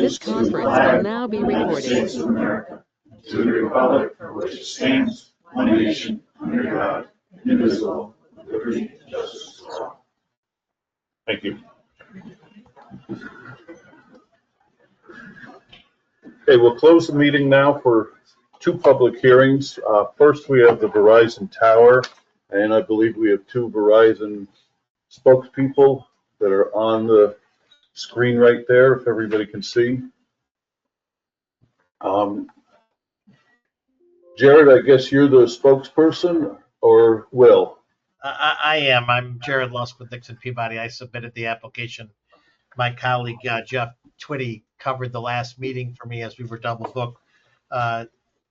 This conference will now be United recorded. States of America, to the republic for which it stands, one nation, under God, indivisible, with liberty and justice for all. Thank you. Okay, we'll close the meeting now for two public hearings. First, we have the Verizon Tower, and I believe we have two Verizon spokespeople that are on the screen right there, if everybody can see. Jared, I guess you're the spokesperson, or Will? I am. I'm Jared Lusk with Dixon Peabody. I submitted the application. My colleague Jeff Twitty covered the last meeting for me as we were double booked.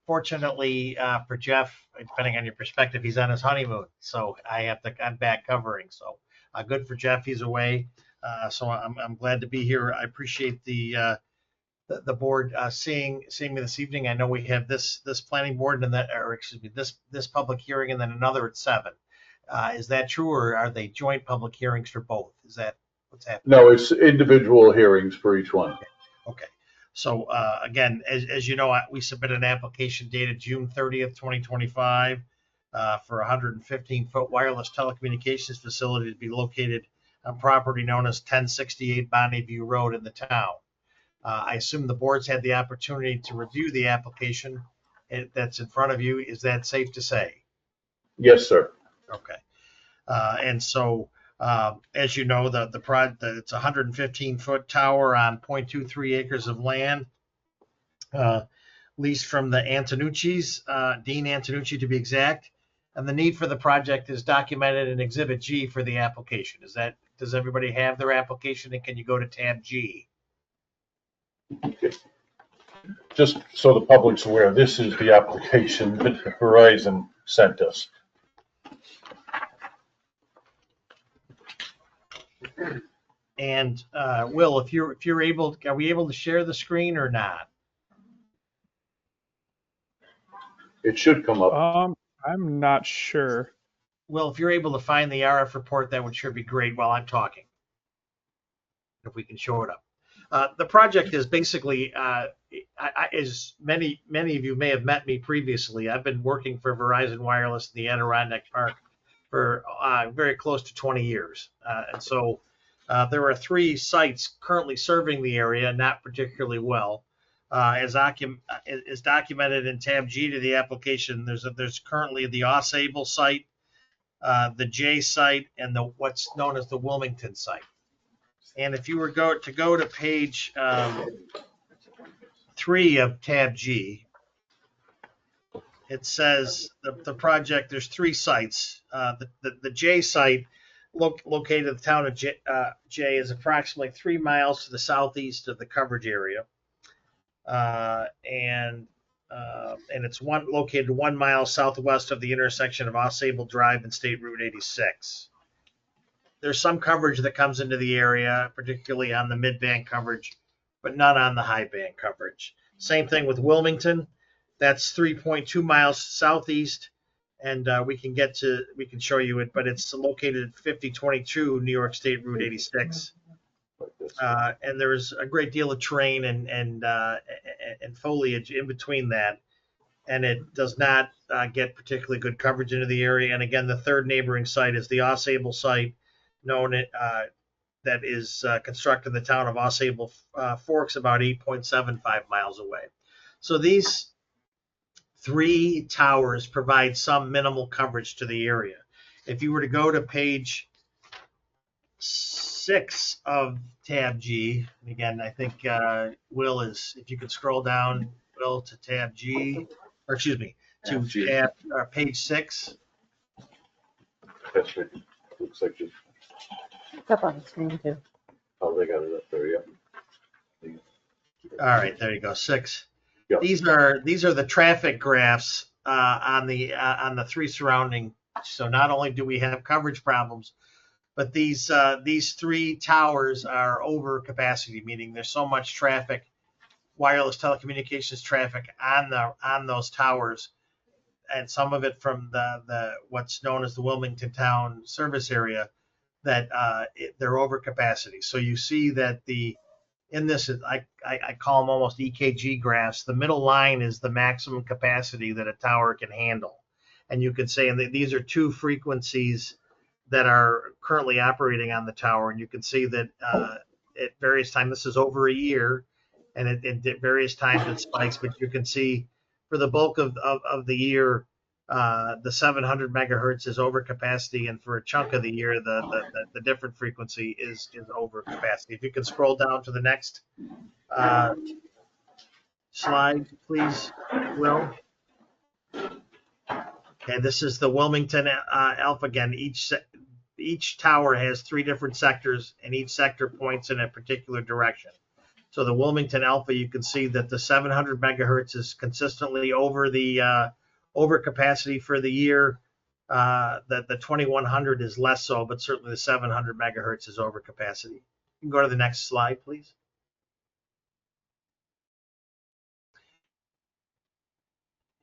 Fortunately for Jeff, depending on your perspective, he's on his honeymoon, so I'm back covering. So good for Jeff. He's away. So I'm glad to be here. I appreciate the board seeing me this evening. I know we have this planning board and this public hearing and then another at 7. Is that true, or are they joint public hearings for both? Is that what's happening? No, it's individual hearings for each one. Okay. So again, as you know, we submitted an application dated June 30th, 2025 for a 115-foot wireless telecommunications facility to be located on property known as 1068 Bonnie View Road in the town. I assume the board's had the opportunity to review the application that's in front of you. Is that safe to say? Yes, sir. Okay. And so, as you know, it's a 115-foot tower on 0.23 acres of land, leased from the Antonucci's, Dean Antonucci to be exact. And the need for the project is documented in Exhibit G for the application. Does everybody have their application? And can you go to tab G? Okay. Just so the public's aware, this is the application that Verizon sent us. And Will, if you're able, are we able to share the screen or not? It should come up. I'm not sure. Well, if you're able to find the RF report, that would sure be great while I'm talking. If we can show it up. The project is basically, as many of you may have met me previously, I've been working for Verizon Wireless in the Adirondack Park for very close to 20 years. And so there are 3 sites currently serving the area, not particularly well. As documented in tab G to the application, there's currently the Ausable site, the J site, and what's known as the Wilmington site. And if you were to go to page 3 of tab G, it says the project, there's 3 sites. The J site, located in the town of J, is approximately 3 miles to the southeast of the coverage area. And it's located 1 mile southwest of the intersection of Ausable Drive and State Route 86. There's some coverage that comes into the area, particularly on the mid-band coverage, but not on the high-band coverage. Same thing with Wilmington. That's 3.2 miles southeast, and we can show you it, but it's located at 5022 New York State Route 86. And there's a great deal of terrain and foliage in between that, and it does not get particularly good coverage into the area. And again, the third neighboring site is the Ausable site, that is constructed in the town of Ausable Forks, about 8.75 miles away. So these 3 towers provide some minimal coverage to the area. If you were to go to page 6 of tab G, and again, I think Will if you could scroll down, Will, to tab G, or excuse me, to tab page 6. That's right. Looks like it. It's up on the screen too. Oh, they got it up there, yeah. All right, there you go, 6. Yep. These are the traffic graphs on the 3 surrounding. So not only do we have coverage problems, but these 3 towers are over capacity, meaning there's so much traffic, wireless telecommunications traffic on those towers, and some of it from the what's known as the Wilmington town service area, that they're over capacity. So you see that the in this, I call them almost EKG graphs. The middle line is the maximum capacity that a tower can handle. And you could say, and these are two frequencies that are currently operating on the tower. And you can see that at various times, this is over a year, and at various times it spikes. But you can see for the bulk of the year, the 700 megahertz is over capacity, and for a chunk of the year, the different frequency is over capacity. If you can scroll down to the next slide, please, Will. Okay, this is the Wilmington Alpha again. Each tower has 3 different sectors, and each sector points in a particular direction. So the Wilmington Alpha, you can see that the 700 megahertz is consistently over the over capacity for the year. That the 2100 is less so, but certainly the 700 megahertz is over capacity. You can go to the next slide, please.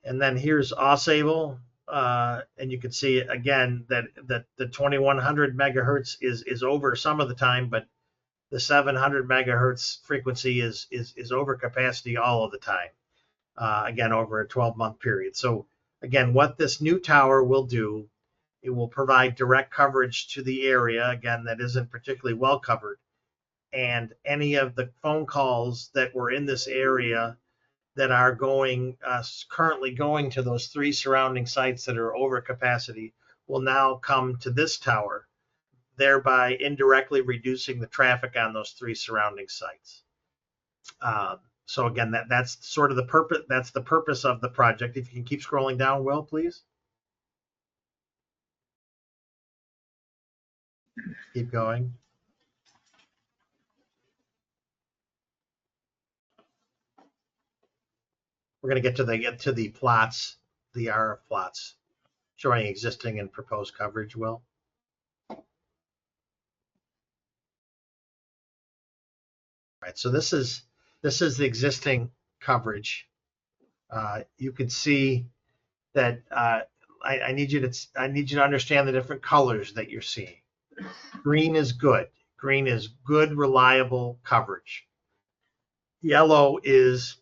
And then here's Ausable, and you can see again that the 2100 megahertz is over some of the time, but the 700 megahertz frequency is over capacity all of the time. Again, over a 12-month period. So again, what this new tower will do, it will provide direct coverage to the area, again, that isn't particularly well covered. And any of the phone calls that were in this area that are currently going to those 3 surrounding sites that are over capacity will now come to this tower, thereby indirectly reducing the traffic on those 3 surrounding sites. So again, that's sort of the purpose. That's the purpose of the project. If you can keep scrolling down, Will, please. Keep going. We're going to get to the plots, the RF plots, showing existing and proposed coverage, Will. All right, so this is the existing coverage. You can see that I need you to understand the different colors that you're seeing. Green is good. Green is good, reliable coverage. Yellow is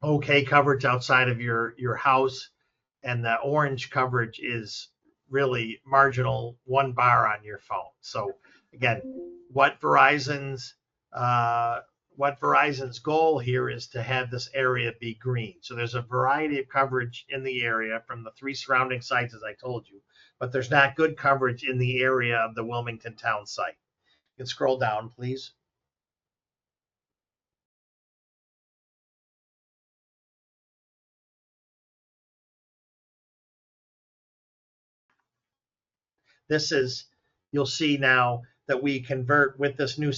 okay coverage outside of your house, and the orange coverage is really marginal, 1 bar on your phone. So again, what Verizon's goal here is to have this area be green. So there's a variety of coverage in the area from the 3 surrounding sites, as I told you, but there's not good coverage in the area of the Wilmington town site. You can scroll down, please. You'll see now that we convert with this new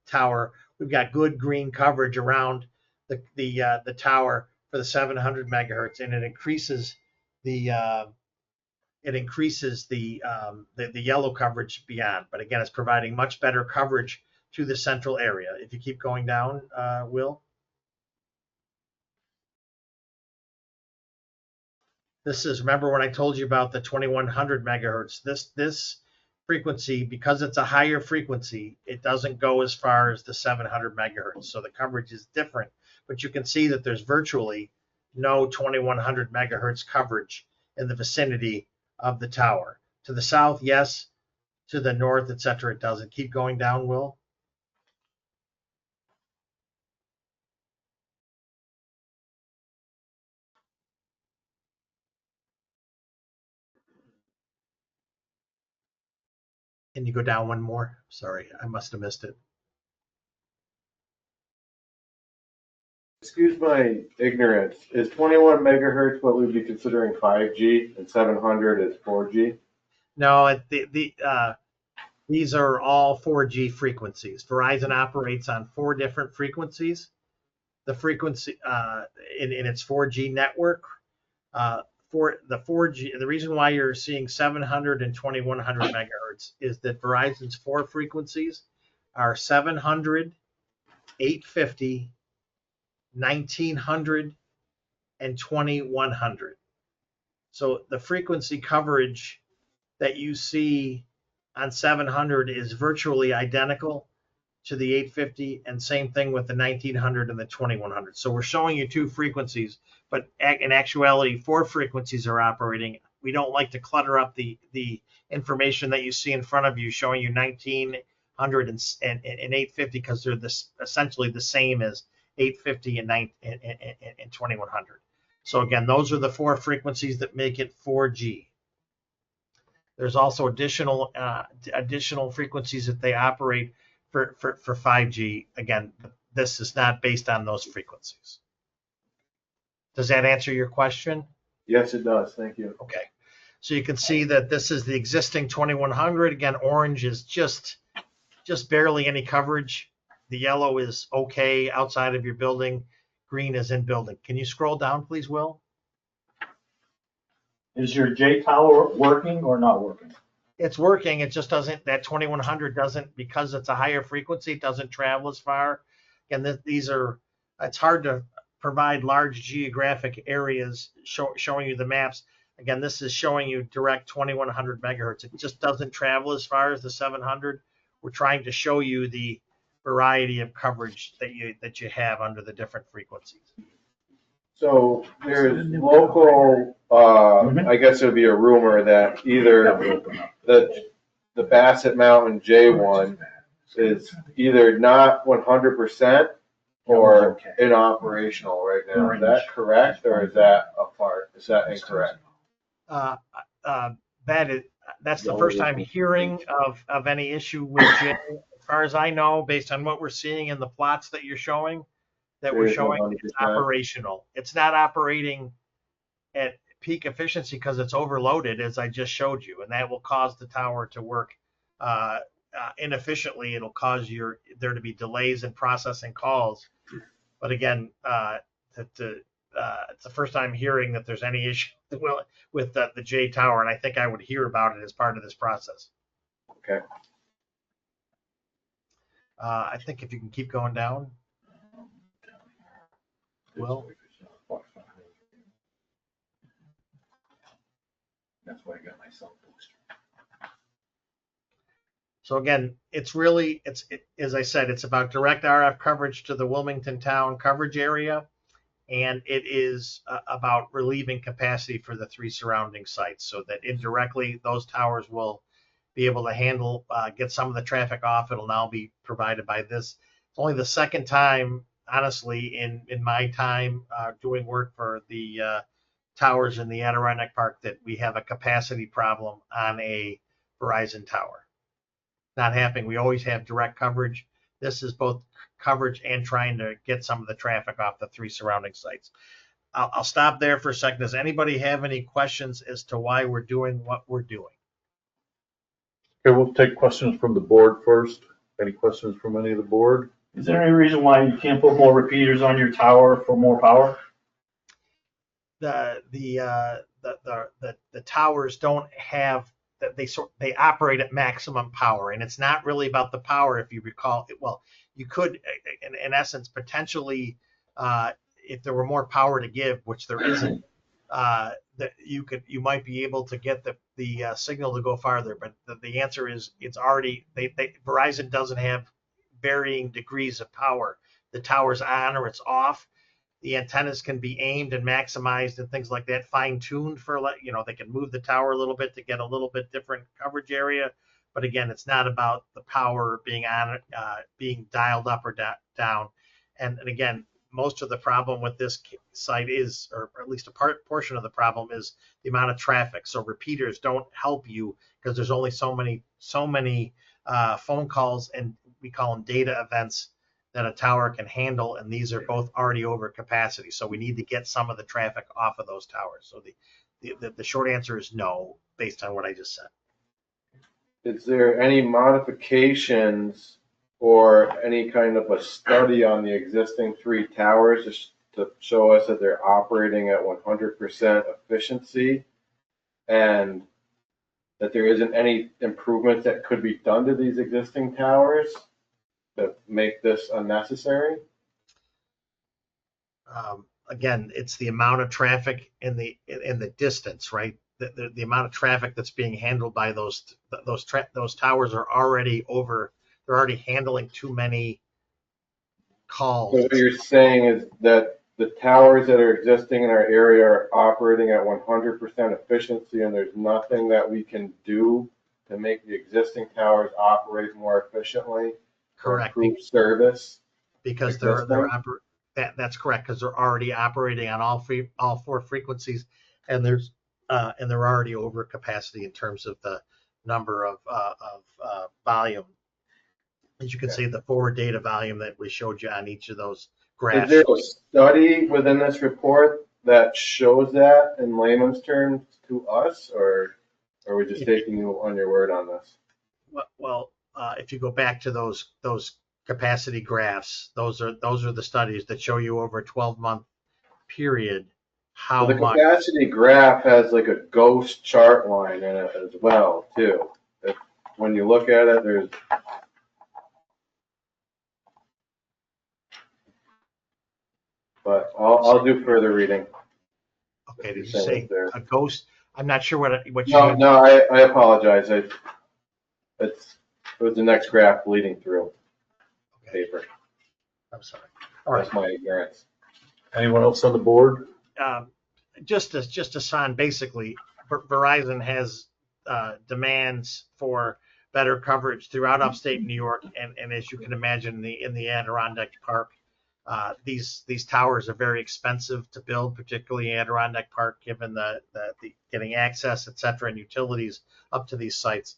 tower. We've got good green coverage around the tower for the 700 megahertz, and it increases the yellow coverage beyond. But again, it's providing much better coverage to the central area. If you keep going down, Will. Remember when I told you about the 2100 megahertz? This frequency, because it's a higher frequency, it doesn't go as far as the 700 megahertz. So the coverage is different, but you can see that there's virtually no 2100 megahertz coverage in the vicinity of the tower. To the south, yes. To the north, etc., it doesn't. Keep going down, Will. Can you go down one more? Sorry, I must have missed it. Excuse my ignorance. Is 21 megahertz what we'd be considering 5G and 700 is 4G? No, these are all 4G frequencies. Verizon operates on 4 different frequencies. The frequency in its 4G network. For the 4G, the reason why you're seeing 700 and 2100 megahertz is that Verizon's 4 frequencies are 700, 850, 1900, and 2100. So the frequency coverage that you see on 700 is virtually identical to the 850, and same thing with the 1900 and the 2100. So we're showing you two frequencies, but in actuality, 4 frequencies are operating. We don't like to clutter up the information that you see in front of you, showing you 1900 and 850, because they're essentially the same as 850 and 2100. So again, those are the 4 frequencies that make it 4G. There's also additional frequencies that they operate for 5G. Again, this is not based on those frequencies. Does that answer your question? Yes, it does. Thank you. Okay. So you can see that this is the existing 2100. Again, orange is just barely any coverage. The yellow is okay outside of your building. Green is in building. Can you scroll down, please, Will? Is your J tower working or not working? It's working. It just doesn't, that 2100 doesn't, because it's a higher frequency, it doesn't travel as far. And it's hard to provide large geographic areas showing you the maps. Again, this is showing you direct 2100 megahertz. It just doesn't travel as far as the 700. We're trying to show you the variety of coverage that you have under the different frequencies. So there's local, I guess it would be a rumor that either the Bassett Mountain J1 is either not 100% or inoperational right now. Is that correct, or is that incorrect? That's the first time hearing of any issue with J. As far as I know, based on what we're seeing in the plots that you're showing, it's operational. It's not operating at peak efficiency because it's overloaded, as I just showed you, and that will cause the tower to work inefficiently. It'll cause there to be delays in processing calls. But again, it's the first time hearing that there's any issue with the J tower, and I think I would hear about it as part of this process. Okay. I think if you can keep going down. Well, that's why I got my cell booster. So again, as I said, it's about direct RF coverage to the Wilmington town coverage area, and it is about relieving capacity for the 3 surrounding sites, so that indirectly those towers will be able to handle, get some of the traffic off. It'll now be provided by this. It's only the second time, honestly, in my time doing work for the towers in the Adirondack Park, that we have a capacity problem on a Verizon tower. Not happening. We always have direct coverage. This is both coverage and trying to get some of the traffic off the 3 surrounding sites. I'll stop there for a second. Does anybody have any questions as to why we're doing what we're doing? Okay, we'll take questions from the board first. Any questions from any of the board? Is there any reason why you can't put more repeaters on your tower for more power? The towers don't have that. They operate at maximum power, and it's not really about the power. If you recall, you could, in essence, potentially, if there were more power to give, which there isn't, that you might be able to get the signal to go farther. But the answer is it's already Verizon doesn't have varying degrees of power. The tower's on or it's off. The antennas can be aimed and maximized and things like that, fine-tuned for, they can move the tower a little bit to get a little bit different coverage area. But again, it's not about the power being on, being dialed up or down. And again, most of the problem with this site is, or at least a portion of the problem is the amount of traffic. So repeaters don't help you because there's only so many phone calls, and we call them data events, that a tower can handle, and these are both already over capacity. So we need to get some of the traffic off of those towers. So the short answer is no, based on what I just said. Is there any modifications or any kind of a study on the existing 3 towers to show us that they're operating at 100% efficiency, and that there isn't any improvements that could be done to these existing towers to make this unnecessary? Again, it's the amount of traffic in the distance, right? The amount of traffic that's being handled by those towers are already over they're already handling too many calls. So what you're saying is that the towers that are existing in our area are operating at 100% efficiency, and there's nothing that we can do to make the existing towers operate more efficiently? Correct. Improve service? Because that's correct, because they're already operating on all four frequencies, and they're already over capacity in terms of the number of volume. As you can see, the forward data volume that we showed you on each of those graphs. Is there a study within this report that shows that in layman's terms to us, or are we just taking you on your word on this? Well, if you go back to those capacity graphs, those are the studies that show you over a 12-month period how The much. capacity graph has like a ghost chart line in it as well, too. When you look at it, there's but I'll do further reading. Okay, did you say a ghost? I'm not sure what you. No, I apologize. It was the next graph leading through paper. I'm sorry. All right. That's my ignorance. Anyone else on the board? Just a sign, basically, Verizon has demands for better coverage throughout upstate New York, and as you can imagine, in the Adirondack Park, these towers are very expensive to build, particularly Adirondack Park, given the getting access, et cetera, and utilities up to these sites.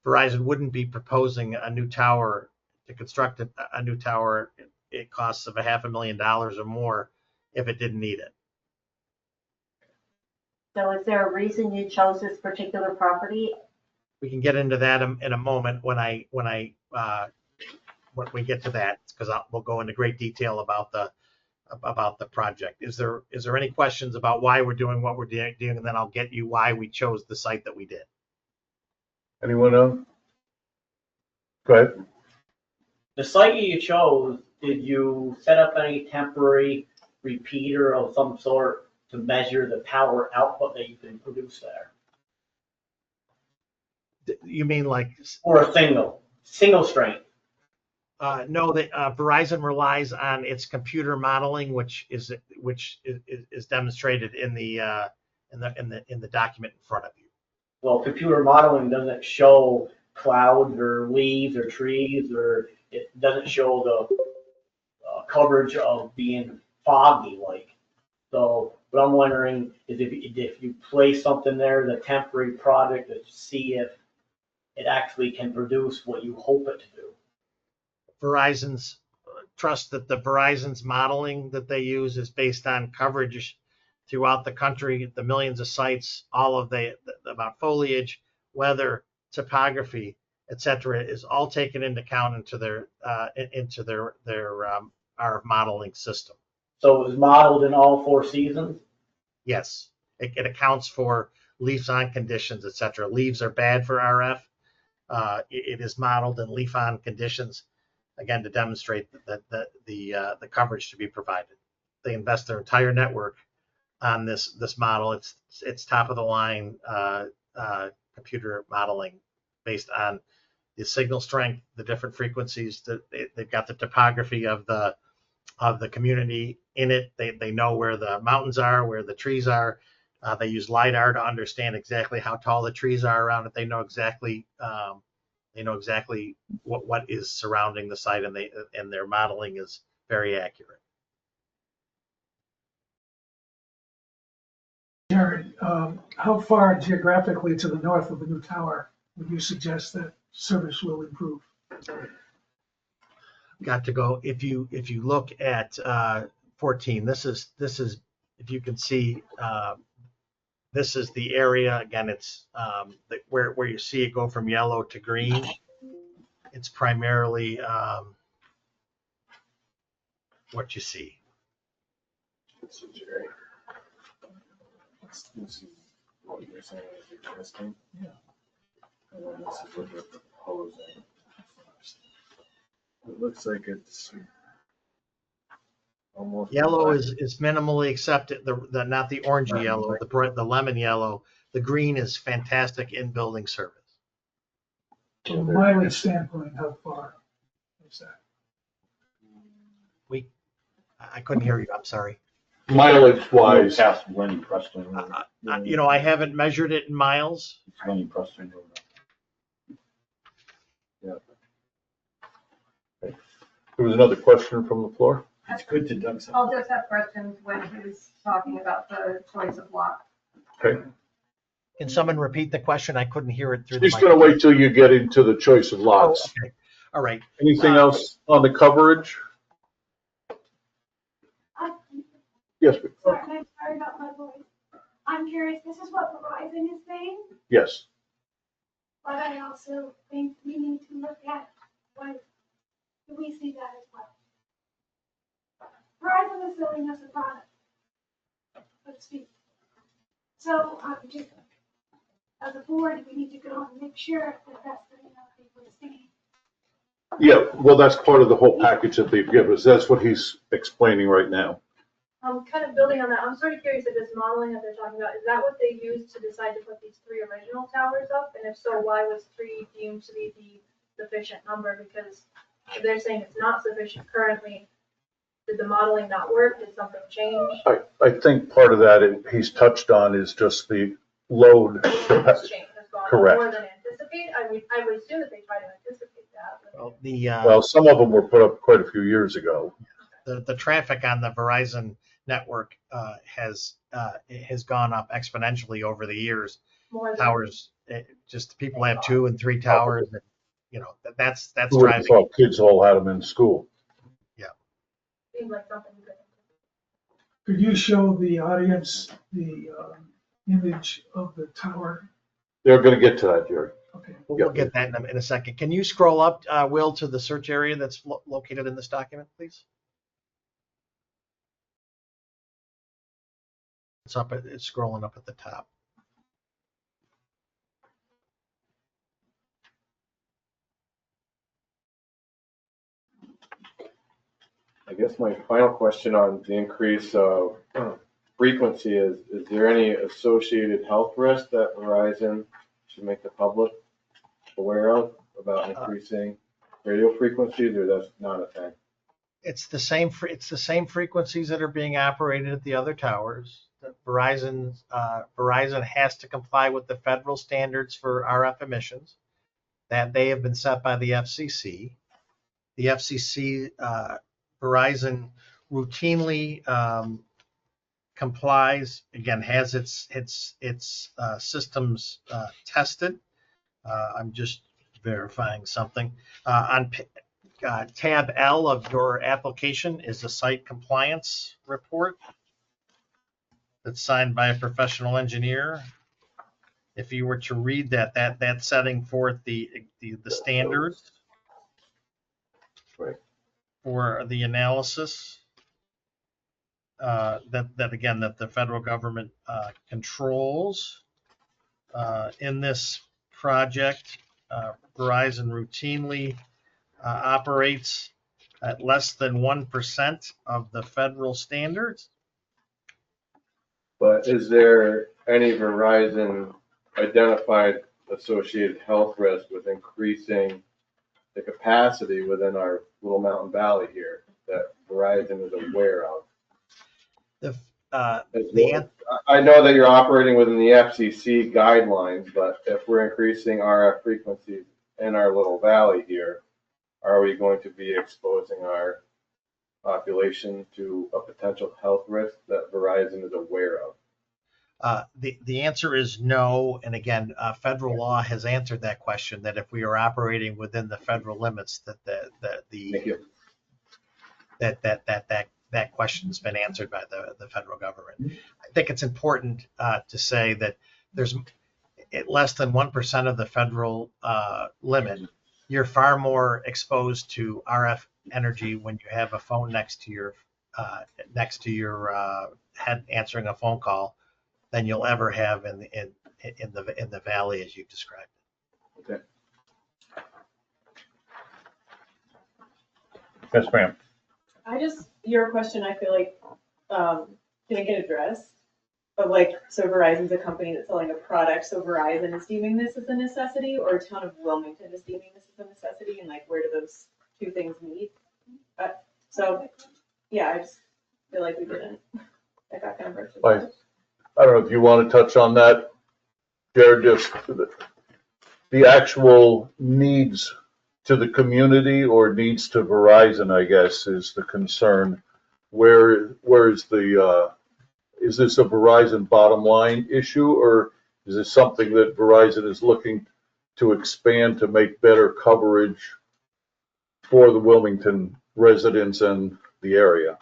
Verizon wouldn't be proposing a new tower to construct a new tower. It costs of $500,000 or more if it didn't need it. So is there a reason you chose this particular property? We can get into that in a moment when we get to that, because we'll go into great detail about the project. Is there any questions about why we're doing what we're doing, and then I'll get you why we chose the site that we did. Anyone else? Go ahead. The site you chose, did you set up any temporary repeater of some sort to measure the power output that you can produce there? You mean like? Or a single strength? No, that Verizon relies on its computer modeling, which is demonstrated in the document in front of you. Well, computer modeling doesn't show clouds or leaves or trees, or it doesn't show the coverage of being foggy like. So what I'm wondering is if you place something there, the temporary product, to see if it actually can produce what you hope it to do. Verizon's trust that the Verizon's modeling that they use is based on coverage throughout the country, the millions of sites, all of about foliage, weather, topography, etc., is all taken into account into their our modeling system. So it was modeled in all 4 seasons? Yes, it accounts for leaves on conditions, etc. Leaves are bad for RF. It is modeled in leaf on conditions, again, to demonstrate that the coverage to be provided. They invest their entire network on this model. It's top of the line computer modeling based on the signal strength, the different frequencies. They've got the topography of the community in it. They know where the mountains are, where the trees are. They use LiDAR to understand exactly how tall the trees are around it. They know exactly what is surrounding the site, and their modeling is very accurate. Jared, how far geographically to the north of the new tower would you suggest that service will improve? Got to go. If you look at 14, this is if you can see, this is the area. Again, it's where you see it go from yellow to green. It's primarily what you see. So, Jerry, this is what you're saying is existing. Yeah. And then this is what you're proposing. It looks like it's almost Yellow is minimally accepted. Not the orangey yellow, the lemon yellow. The green is fantastic in building service. From a mileage standpoint, how far? Is that? I couldn't hear you, I'm sorry. Mileage wise, Past Lenny Preston. I haven't measured it in miles. It's Lenny Preston. there was another question from the floor. It's good to Doug's. I'll just have questions when he was talking about the choice of lot. Okay. Can someone repeat the question? I couldn't hear it through the She's mic. gonna wait till you get into the choice of Oh, lots. okay. All right. Anything else on the coverage? Yes, Sorry, I'm sorry about my voice. I'm curious, this is what Verizon is saying, yes. but I also think we need to look at what, do we see that as well? Verizon is selling us a product, so to speak. So, just, as a board, we need to go and make sure that that's the, people are seeing. Yeah, well, that's part of the whole package that they've given us. That's what he's explaining right now. Kind of building on that, I'm sort of curious if this modeling that they're talking about, is that what they used to decide to put these 3 original towers up? And if so, why was 3 deemed to be the sufficient number? Because if they're saying it's not sufficient currently, did the modeling not work? Did something change? I think part of that he's touched on is just the load. It's changed, it's gone up Correct. more than anticipated. I would assume that they try to anticipate that. Well, Well, some of them were put up quite a few years ago. the traffic on the Verizon network has gone up exponentially over the years. More than Towers, just people have 2 and 3 towers, and that's Who would have driving. thought kids all had them in school? seems like something good. Could you show the audience the image of the tower? They're gonna get to that, Jerry. Okay. We'll get that in a second. Can you scroll up, Will, to the search area that's located in this document, please? It's scrolling up at the top. I guess my final question on the increase of frequency is there any associated health risk that Verizon should make the public aware of about increasing radio frequencies, or that's not a thing? It's the same frequencies that are being operated at the other towers. Verizon has to comply with the federal standards for RF emissions that they have been set by the FCC. The FCC, Verizon routinely complies, again, has its systems tested. I'm just verifying something. On tab L of your application is the site compliance report that's signed by a professional engineer. If you were to read that's setting forth the standards Right. for the analysis that the federal government controls in this project. Verizon routinely operates at less than 1% of the federal standards. But is there any Verizon identified associated health risk with increasing the capacity within our little mountain valley here that Verizon is aware of? I know that you're operating within the FCC guidelines, but if we're increasing RF frequencies in our little valley here, are we going to be exposing our population to a potential health risk that Verizon is aware of? The answer is no. And again, federal law has answered that question, that if we are operating within the federal limits, that question's been answered by the federal government. I think it's important to say that there's less than 1% of the federal limit. You're far more exposed to RF energy when you have a phone next to your head answering a phone call than you'll ever have in the valley as you've described it. Okay. Yes, ma'am. Your question, I feel like, didn't get addressed. But so Verizon's a company that's selling a product, so Verizon is deeming this as a necessity, or town of Wilmington is deeming this as a necessity, and where do those two things meet. So, yeah, I just feel like we didn't. I got kind of rushed. Right. I don't know if you want to touch on that, Jared, just the actual needs to the community or needs to Verizon, I guess, is the concern. Where is is this a Verizon bottom line issue, or is this something that Verizon is looking to expand to make better coverage for the Wilmington residents and the area?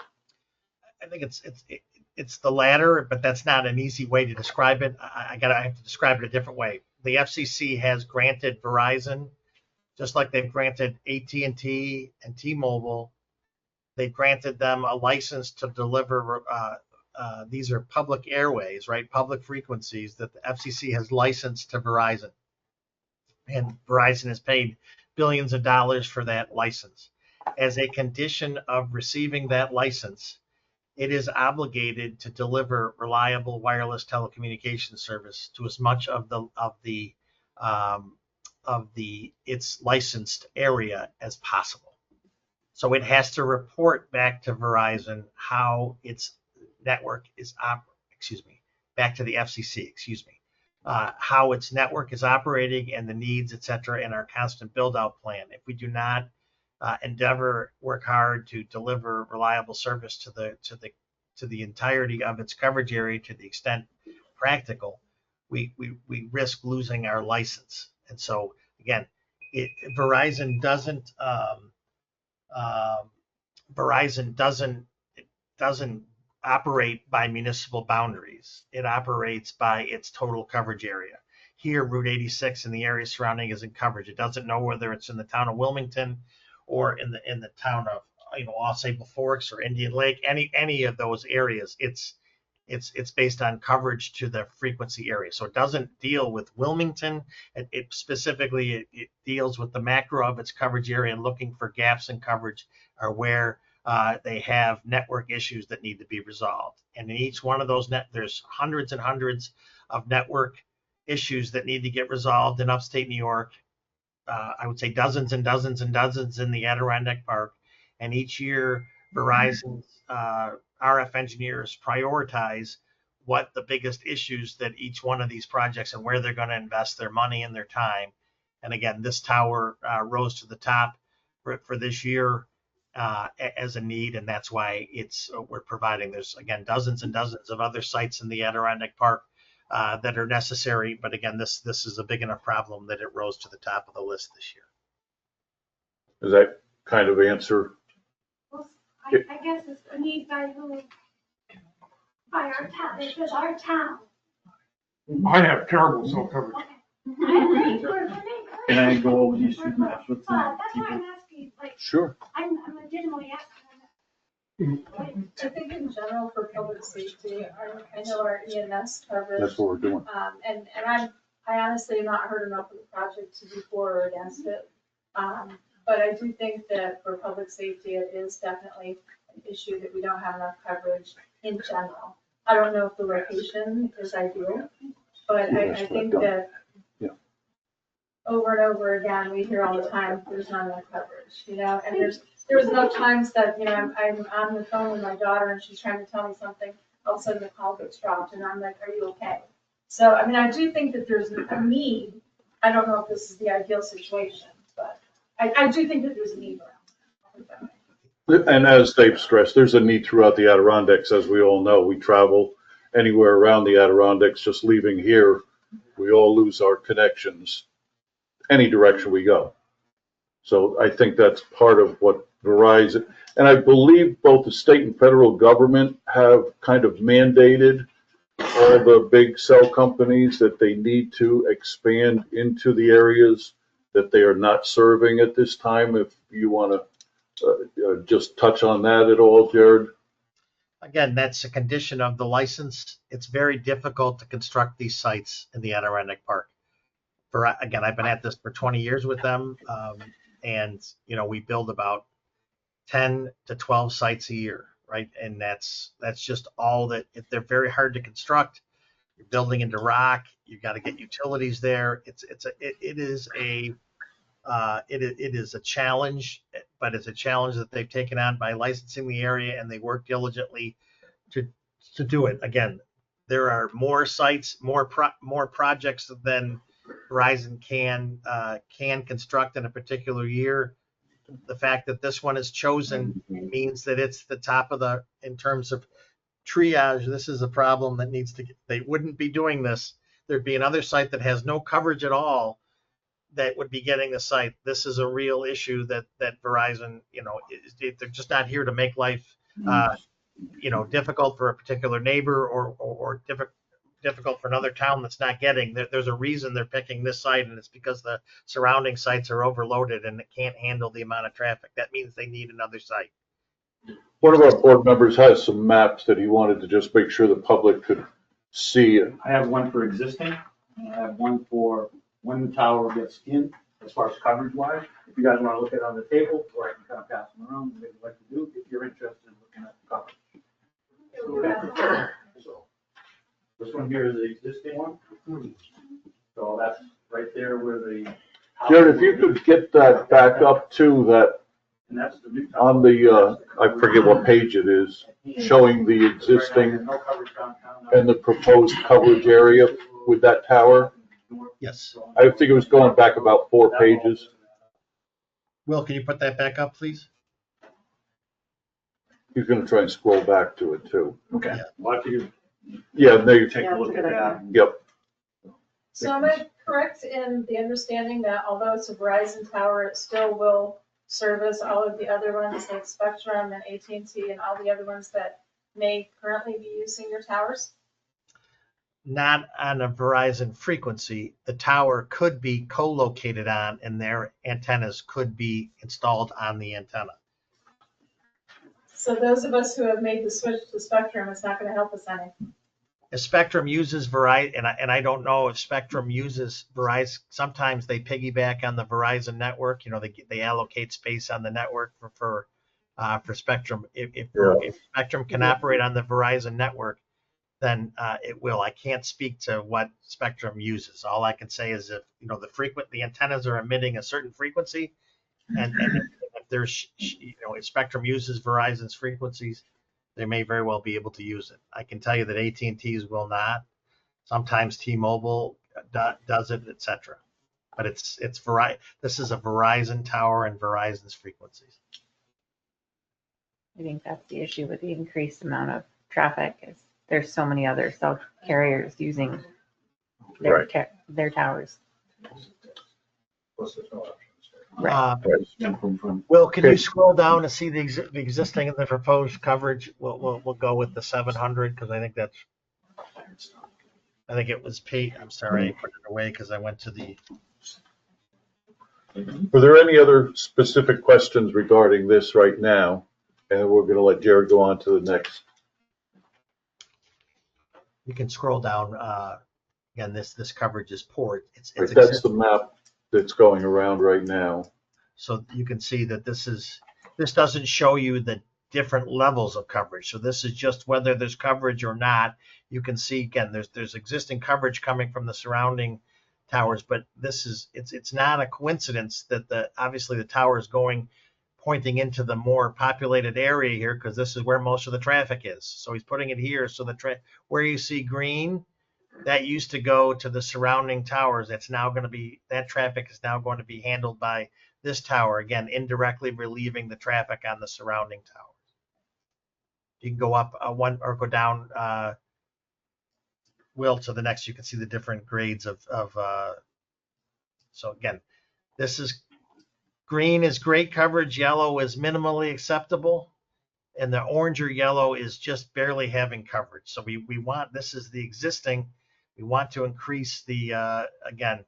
I think it's the latter, but that's not an easy way to describe it. I have to describe it a different way. The FCC has granted Verizon, just like they've granted AT&T and T-Mobile, they've granted them a license to deliver. These are public airways, right? Public frequencies that the FCC has licensed to Verizon, and Verizon has paid billions of dollars for that license. As a condition of receiving that license, it is obligated to deliver reliable wireless telecommunications service to as much of its licensed area as possible. So it has to report back to Verizon how its network is back to the FCC, how its network is operating and the needs, et cetera, in our constant build out plan. If we do not work hard to deliver reliable service to the entirety of its coverage area to the extent practical, we risk losing our license. And so again, Verizon doesn't operate by municipal boundaries. It operates by its total coverage area. Here, Route 86 and the area surrounding is in coverage. It doesn't know whether it's in the town of Wilmington or in the town of Ausable Forks or Indian Lake, any of those areas. It's based on coverage to the frequency area. So it doesn't deal with Wilmington. It specifically deals with the macro of its coverage area and looking for gaps in coverage or where they have network issues that need to be resolved. And in each one of those there's hundreds and hundreds of network issues that need to get resolved in upstate New York. I would say dozens and dozens and dozens in the Adirondack Park. And each year, Verizon's RF engineers prioritize what the biggest issues that each one of these projects and where they're going to invest their money and their time. And again, this tower rose to the top for this year as a need, and that's why we're providing. There's again dozens and dozens of other sites in the Adirondack Park that are necessary, but again, this is a big enough problem that it rose to the top of the list this year. Does that kind of answer? Well, I guess it's a need by our town. It's just our town. I have terrible cell coverage. Can I go over these two maps with That's you? why I'm asking. Like, Sure. I'm legitimately asking. I think in general for public safety, I know our EMS coverage. That's what we're doing. And I honestly have not heard enough of the project to be for or against it. But I do think that for public safety, it is definitely an issue that we don't have enough coverage in general. I don't know if the location is ideal, but I think that over and over again, we hear all the time, there's not enough coverage, and there's enough times that, I'm on the phone with my daughter and she's trying to tell me something, all of a sudden the call gets dropped and I'm like, are you okay? So, I do think that there's a need. I don't know if this is the ideal situation, but I do think that there's a need around. And as they've stressed, there's a need throughout the Adirondacks, as we all know. We travel anywhere around the Adirondacks, just leaving here, we all lose our connections any direction we go. So I think that's part of what Verizon, and I believe both the state and federal government have kind of mandated all the big cell companies that they need to expand into the areas that they are not serving at this time. If you want to just touch on that at all, Jared? Again, that's a condition of the license. It's very difficult to construct these sites in the Adirondack Park. Again, I've been at this for 20 years with them, and we build about 10 to 12 sites a year, right? And that's just all that. If they're very hard to construct, you're building into rock. You've got to get utilities there. It is a It is a challenge, but it's a challenge that they've taken on by licensing the area, and they work diligently to do it. Again, there are more sites, more projects than Verizon can construct in a particular year. The fact that this one is chosen means that it's the top of in terms of triage. This is a problem that they wouldn't be doing this. There'd be another site that has no coverage at all that would be getting the site. This is a real issue that Verizon, they're just not here to make life, difficult for a particular neighbor or difficult for another town that's not getting. There's a reason they're picking this site, and it's because the surrounding sites are overloaded and it can't handle the amount of traffic. That means they need another site. One of our board members has some maps that he wanted to just make sure the public could see. I have one for existing, and I have one for when the tower gets in, as far as coverage wise. If you guys want to look at it on the table, or I can kind of pass them around, what you'd like to do, if you're interested in looking at the coverage. So, this one here is the existing one. So that's right there where the. Jared, if you could get that back up to that, And that's the new. on the, I forget what page it is, showing the existing No coverage downtown. and the proposed coverage area with that tower. Yes. I think it was going back about 4 pages. Will, can you put that back up, please? He's gonna try and scroll back to it too. Okay. Well, I figured Yeah, there, take a look at that. yep. So am I correct in the understanding that although it's a Verizon tower, it still will service all of the other ones like Spectrum and AT&T and all the other ones that may currently be using your towers? Not on a Verizon frequency. The tower could be co-located on, and their antennas could be installed on the antenna. So those of us who have made the switch to Spectrum, it's not going to help us any. If Spectrum uses Verizon, and I don't know if Spectrum uses Verizon, sometimes they piggyback on the Verizon network. They allocate space on the network for Spectrum. If Spectrum can operate on the Verizon network, then it will. I can't speak to what Spectrum uses. All I can say is if the antennas are emitting a certain frequency, and if there's if Spectrum uses Verizon's frequencies, they may very well be able to use it. I can tell you that AT&T's will not. Sometimes T-Mobile does it, etc. But it's Verizon. This is a Verizon tower and Verizon's frequencies. I think that's the issue with the increased amount of traffic is there's so many other cell carriers using their towers. Right. Will, can you scroll down to see the existing and the proposed coverage? We'll go with the 700 because I think it was paid. I'm sorry, I put it away because I went to the. Were there any other specific questions regarding this right now? And we're going to let Jared go on to the next. You can scroll down. Again, this coverage is poor. That's the map that's going around right now. So you can see that this doesn't show you the different levels of coverage. So this is just whether there's coverage or not. You can see again, there's existing coverage coming from the surrounding towers, but it's not a coincidence that obviously the tower is pointing into the more populated area here because this is where most of the traffic is. So he's putting it here. So where you see green, that used to go to the surrounding towers. That traffic is now going to be handled by this tower, again, indirectly relieving the traffic on the surrounding towers. You can go up one or go down, Will, to the next. You can see the different grades of so again, this is green is great coverage, yellow is minimally acceptable, and the orange or yellow is just barely having coverage. So we want, this is the existing, we want to increase the again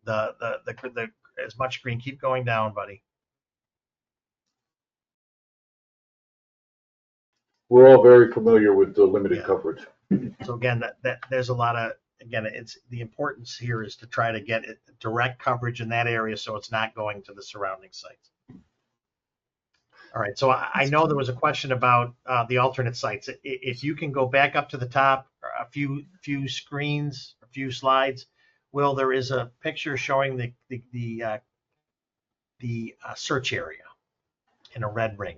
the as much green. Keep going down, buddy. We're all very familiar with the limited coverage. So again, that there's a lot of, again, it's the importance here is to try to get direct coverage in that area so it's not going to the surrounding sites. All right, so I know there was a question about the alternate sites. If you can go back up to the top, a few screens, a few slides, Will, there is a picture showing the the search area in a red ring.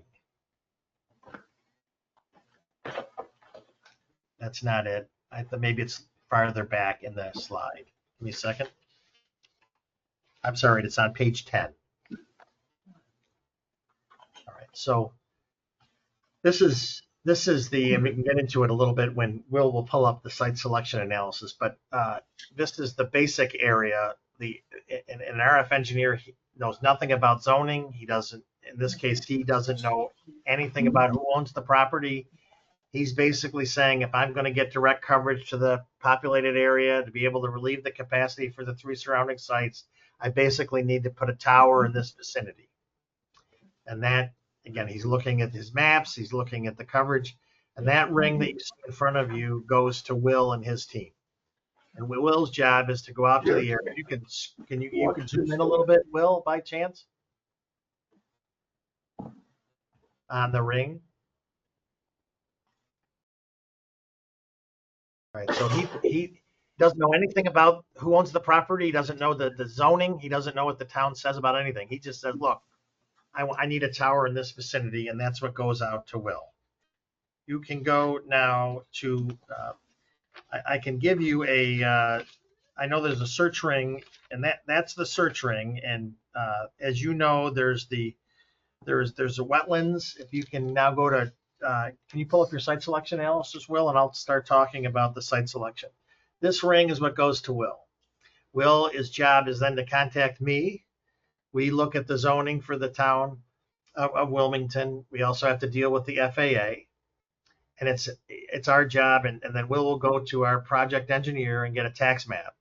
That's not it. I thought maybe it's farther back in the slide. Give me a second. I'm sorry, it's on page 10. All right, so this is the, and we can get into it a little bit when will pull up the site selection analysis, but this is the basic area. An RF engineer knows nothing about zoning. He doesn't, in this case, he doesn't know anything about who owns the property. He's basically saying, if I'm going to get direct coverage to the populated area to be able to relieve the capacity for the 3 surrounding sites, I basically need to put a tower in this vicinity. And that, again, he's looking at his maps, he's looking at the coverage, and that ring that you see in front of you goes to Will and his team. And Will's job is to go out to the area. You can zoom in a little bit, Will, by chance? On the ring. All right, so he doesn't know anything about who owns the property. He doesn't know the zoning. He doesn't know what the town says about anything. He just says, look, I need a tower in this vicinity, and that's what goes out to Will. You can go now to, I can give you I know there's a search ring, and that's the search ring. And as you know, there's a wetlands. If you can now go to, can you pull up your site selection analysis, Will, and I'll start talking about the site selection. This ring is what goes to Will. Will's job is then to contact me. We look at the zoning for the town of Wilmington. We also have to deal with the FAA. And it's our job, and then Will go to our project engineer and get a tax map.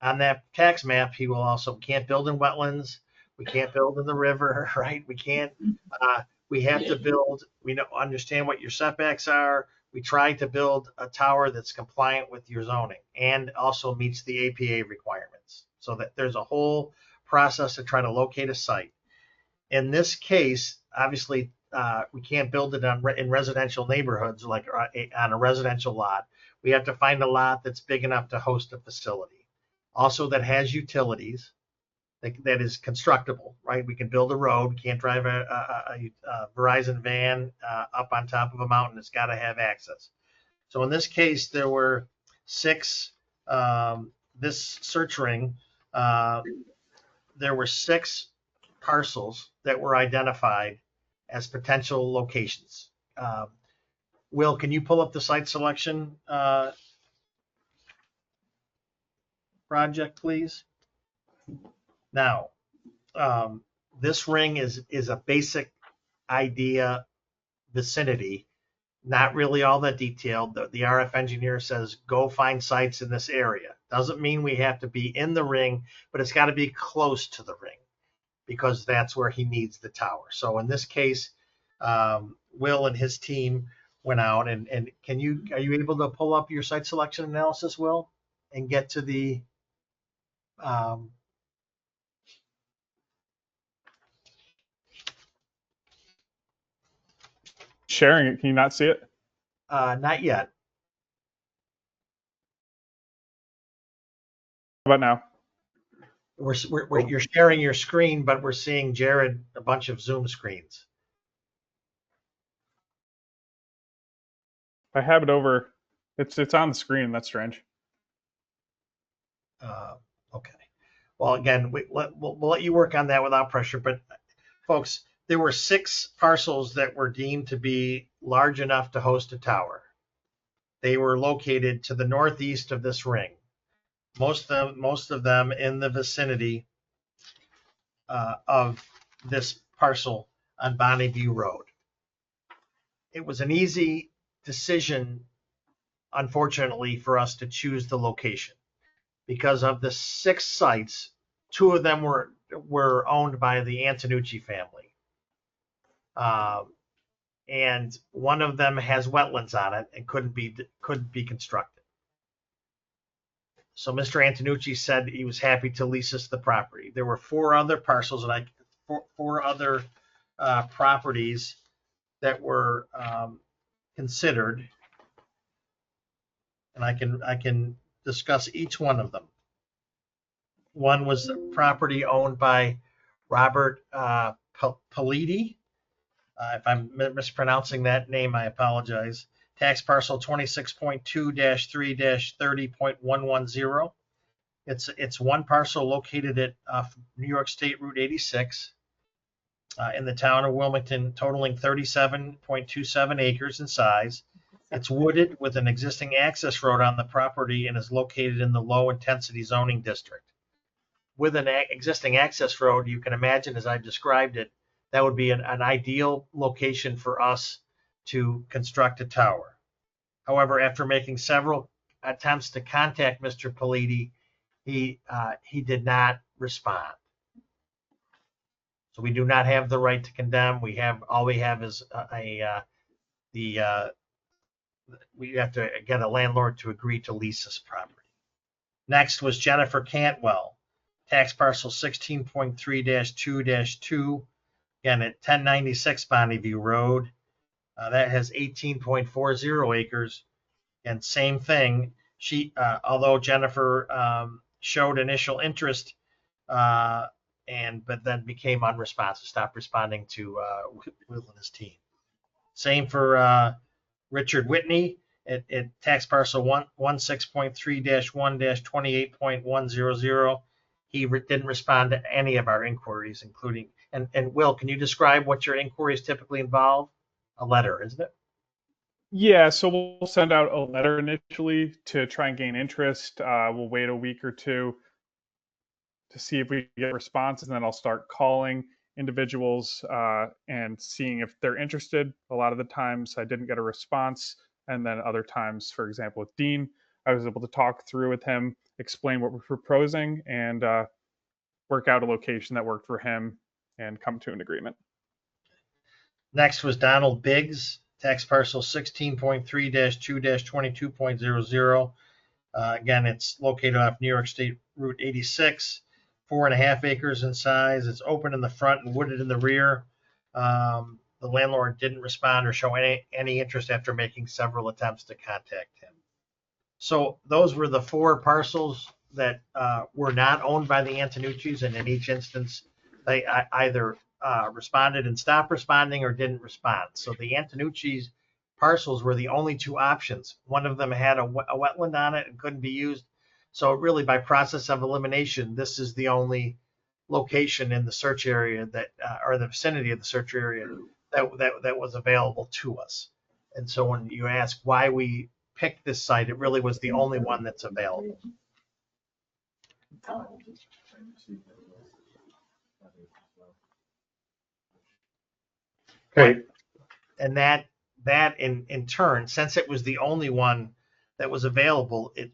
On that tax map, he will also, can't build in wetlands. We can't build in the river, right? We can't, we have to build, understand what your setbacks are. We try to build a tower that's compliant with your zoning and also meets the APA requirements. So that there's a whole process to try to locate a site. In this case, obviously, we can't build it in residential neighborhoods like on a residential lot. We have to find a lot that's big enough to host a facility. Also, that has utilities, that is constructible, right? We can build a road. We can't drive a Verizon van up on top of a mountain. It's got to have access. So in this case, there were 6. This search ring, there were 6 parcels that were identified as potential locations. Will, can you pull up the site selection project, please? Now, this ring is a basic idea vicinity, not really all that detailed. The RF engineer says, go find sites in this area. Doesn't mean we have to be in the ring, but it's got to be close to the ring, because that's where he needs the tower. So in this case, Will and his team went out and are you able to pull up your site selection analysis, Will, and get to the sharing it? Can you not see it? Not yet. How about now? You're sharing your screen, but we're seeing Jared a bunch of Zoom screens. I have it over. It's on the screen. That's strange. Okay. Well, again, we'll let you work on that without pressure. But folks, there were 6 parcels that were deemed to be large enough to host a tower. They were located to the northeast of this ring. Most of them in the vicinity of this parcel on Bonnie View Road. It was an easy decision, unfortunately, for us to choose the location. Because of the 6 sites, 2 of them were owned by the Antonucci family. And one of them has wetlands on it and couldn't be constructed. So Mr. Antonucci said he was happy to lease us the property. There were 4 other parcels, and 4 other properties that were considered, and I can discuss each one of them. One was the property owned by Robert Politi. If I'm mispronouncing that name, I apologize. Tax parcel 26.2-3-30.110. It's one parcel located at New York State Route 86 in the town of Wilmington, totaling 37.27 acres in size. It's wooded with an existing access road on the property and is located in the low intensity zoning district. With an existing access road, you can imagine, as I've described it, that would be an ideal location for us to construct a tower. However, after making several attempts to contact Mr. Politi, he did respond. So we do not have the right to condemn. All we have is we have to get a landlord to agree to lease this property. Next was Jennifer Cantwell, tax parcel 16.3-2-2, again at 1096 Bonneview Road. That has 18.40 acres, and same thing. She, although Jennifer showed initial interest, but then became unresponsive, stopped responding to Will and his team. Same for Richard Whitney at tax parcel 16.3-1-28.100. He didn't respond to any of our inquiries, including, and Will, can you describe what your inquiries typically involve? A letter, isn't it? Yeah, so we'll send out a letter initially to try and gain interest. We'll wait a week or two to see if we get responses, and then I'll start calling individuals and seeing if they're interested. A lot of the times I didn't get a response, and then other times, for example, with Dean, I was able to talk through with him, explain what we're proposing, and work out a location that worked for him and come to an agreement. Next was Donald Biggs, tax parcel 16.3-2-22.00. Again, it's located off New York State Route 86, 4.5 acres in size. It's open in the front and wooded in the rear. The landlord didn't respond or show any interest after making several attempts to contact him. So those were the 4 parcels that were not owned by the Antonucci's, and in each instance, they either responded and stopped responding or didn't respond. So the Antonucci's parcels were the only 2 options. One of them had a wetland on it and couldn't be used. So really, by process of elimination, this is the only location in the search area that, or the vicinity of the search area that was available to us. And so when you ask why we picked this site, it really was the only one that's available. Okay. And that in turn, since it was the only one that was available, in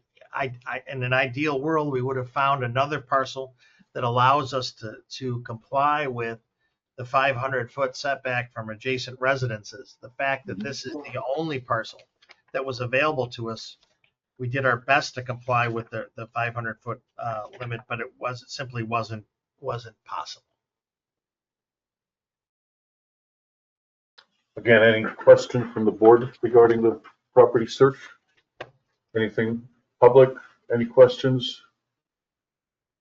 an ideal world, we would have found another parcel that allows us to comply with the 500-foot setback from adjacent residences. The fact that this is the only parcel that was available to us, we did our best to comply with the 500-foot limit, but it simply wasn't possible. Again, any questions from the board regarding the property search? Anything public? Any questions?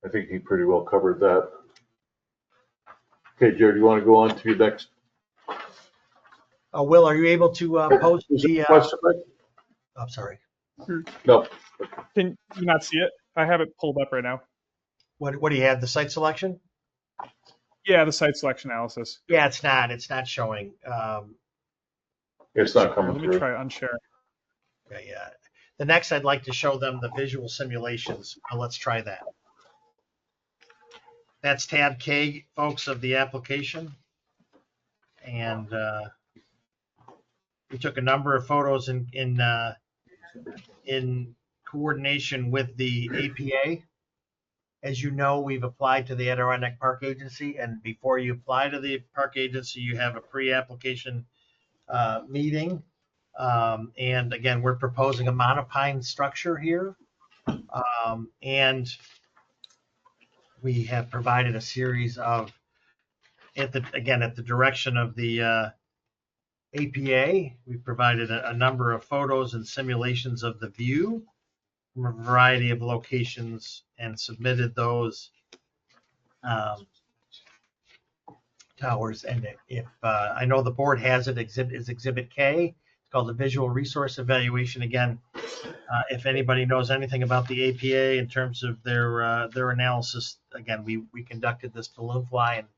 I think he pretty well covered that. Okay, Jared, you want to go on to your next? Will, are you able to post the question, Mike? I'm sorry. No. Can you not see it? I have it pulled up right now. What do you have? The site selection? Yeah, the site selection analysis. Yeah, it's not showing. It's not coming Let through. me try unshare. Okay, yeah. The next, I'd like to show them the visual simulations. Let's try that. That's tab K, folks, of the application. And we took a number of photos in coordination with the APA. As you know, we've applied to the Adirondack Park Agency, and before you apply to the park agency, you have a pre-application meeting. And again, we're proposing a monopine structure here. And we have provided a series of, at the direction of the APA, we provided a number of photos and simulations of the view from a variety of locations and submitted those towers. And if I know the board has it, is Exhibit K. It's called the Visual Resource Evaluation. Again, if anybody knows anything about the APA in terms of their analysis, again, we conducted this balloon fly and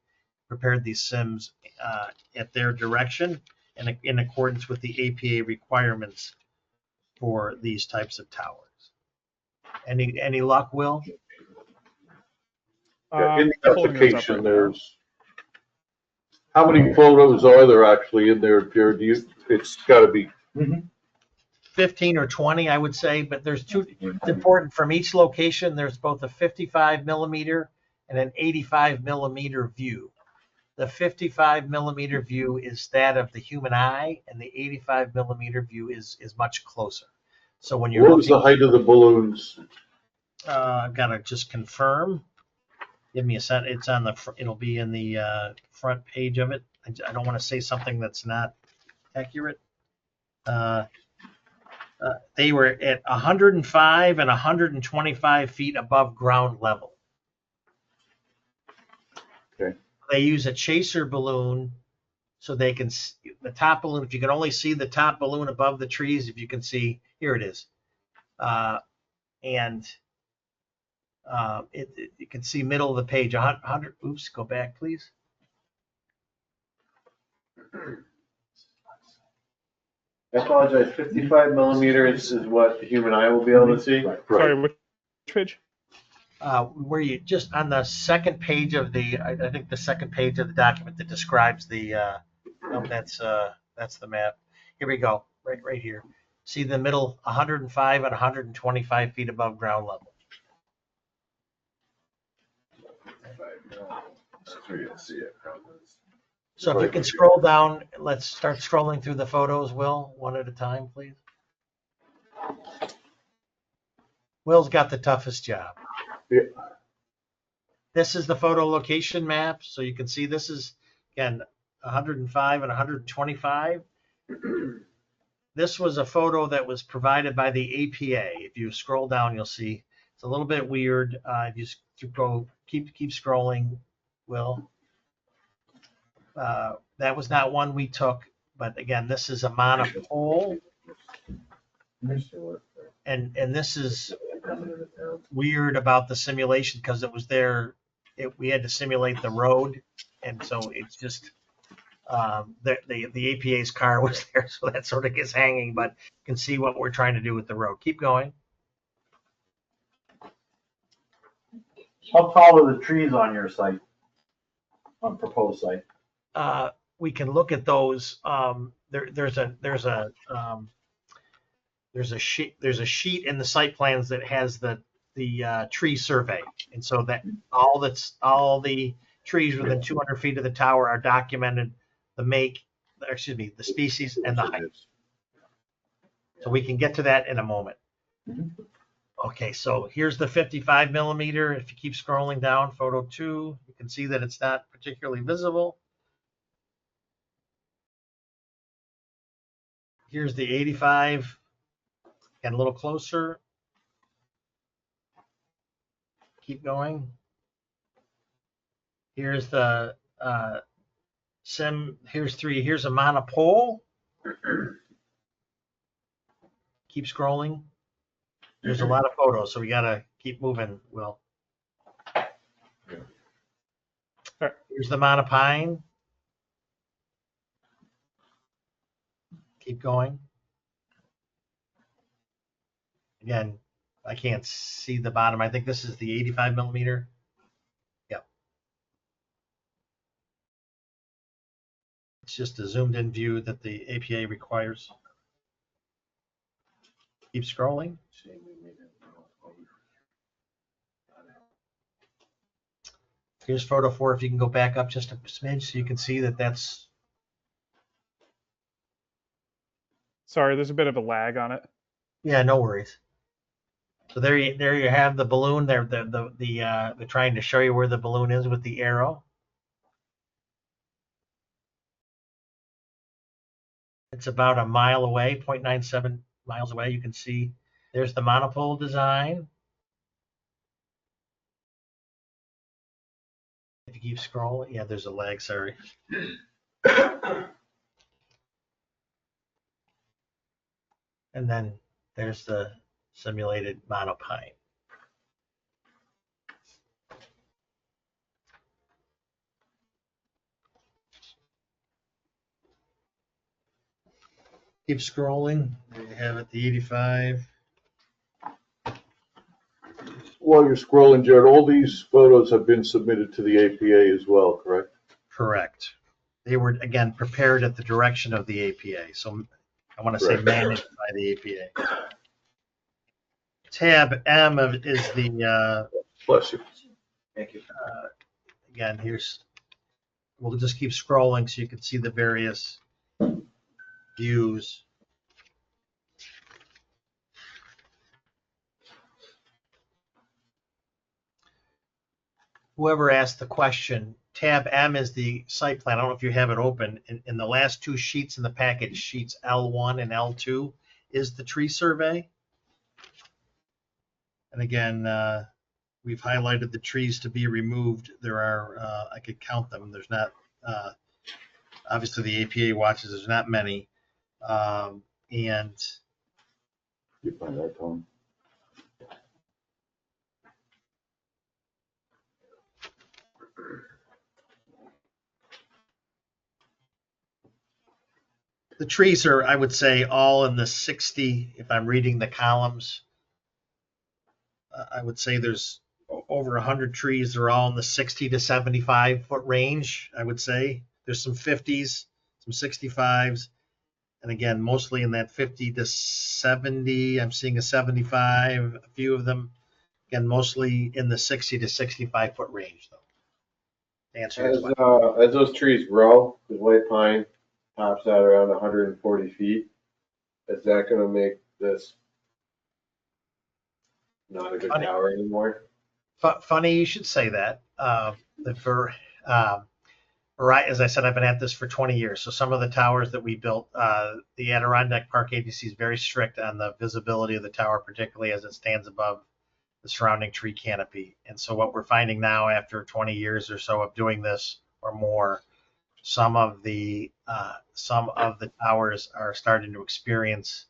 prepared these sims at their direction and in accordance with the APA requirements for these types of towers. Any luck, Will? Yeah, in the Pulling those up application, right now. there's, how many photos are there actually in there, Jared? It's gotta be, 15 or 20, I would say, but there's two. It's important from each location. There's both a 55 millimeter and an 85 millimeter view. The 55 millimeter view is that of the human eye, and the 85 millimeter view is much closer. So when you're what was the height of the balloons? I've got to just confirm. Give me a second. It's on the. It'll be in the front page of it. I don't want to say something that's not accurate. They were at 105 and 125 feet above ground level. Okay. They use a chaser balloon so they can the top balloon. If you can only see the top balloon above the trees, if you can see, here it is, and you can see middle of the page. 100. Oops, go back, please. I apologize, 55 millimeters is what the human eye will be able to see? Sorry, which page? Where you just on the second page of the, I think the second page of the document that describes the, that's the map. Here we go, right here. See the middle, 105 and 125 feet above ground level. So if you can scroll down, let's start scrolling through the photos, Will, one at a time, please. Will's got the toughest job. Yeah. This is the photo location map. So you can see this is, again, 105 and 125. This was a photo that was provided by the APA. If you scroll down, you'll see it's a little bit weird. If you go, keep scrolling, Will. That was not one we took, but again, this is a monopole. And this is weird about the simulation because it was there. We had to simulate the road, and so it's just the APA's car was there, so that sort of gets hanging. But you can see what we're trying to do with the road. Keep going. How tall are the trees on your site, on proposed site? We can look at those. There's a sheet in the site plans that has the tree survey, and so that all the trees within 200 feet of the tower are documented, the species and the height. So we can get to that in a moment. Okay, so here's the 55 millimeter. If you keep scrolling down, photo 2, you can see that it's not particularly visible. Here's the 85. Get a little closer. Keep going. Here's the sim. Here's 3. Here's a monopole. Keep scrolling. There's a lot of photos, so we gotta keep moving, Will. Here's the monopine. Keep going. Again, I can't see the bottom. I think this is the 85 millimeter. Yep. It's just a zoomed in view that the APA requires. Keep scrolling. Here's photo 4. If you can go back up just a smidge so you can see that that's. Sorry, there's a bit of a lag on it. Yeah, no worries. So there you have the balloon. They're trying to show you where the balloon is with the arrow. It's about a mile away, 0.97 miles away. You can see there's the monopole design. to keep scrolling? Yeah, there's a lag, sorry. And then there's the simulated monopine. Keep scrolling. There you have it, the 85. While you're scrolling, Jared, all these photos have been submitted to the APA as well, correct? Correct. They were, again, prepared at the direction of the APA. So I want to say Correct. managed by the APA. Tab M is the, Bless you. Thank you. again, we'll just keep scrolling so you can see the various views. Whoever asked the question, tab M is the site plan. I don't know if you have it open. In the last two sheets in the package, sheets L1 and L2 is the tree survey. And again, we've highlighted the trees to be removed. There are, I could count them. There's not, obviously the APA watches, there's not many. And You find that, Tom? the trees are, I would say, all in the 60, if I'm reading the columns. I would say there's over 100 trees. They're all in the 60 to 75 foot range, I would say. There's some 50s, some 65s. And again, mostly in that 50 to 70. I'm seeing a 75, a few of them. Again, mostly in the 60 to 65 foot range, though. To answer your question. As those trees grow, because white pine tops out around 140 feet, is that going to make this not a good tower anymore? Funny you should say that. As I said, I've been at this for 20 years. So some of the towers that we built, the Adirondack Park Agency is very strict on the visibility of the tower, particularly as it stands above the surrounding tree canopy. And so what we're finding now after 20 years or so of doing this or more, some of the towers are starting to experience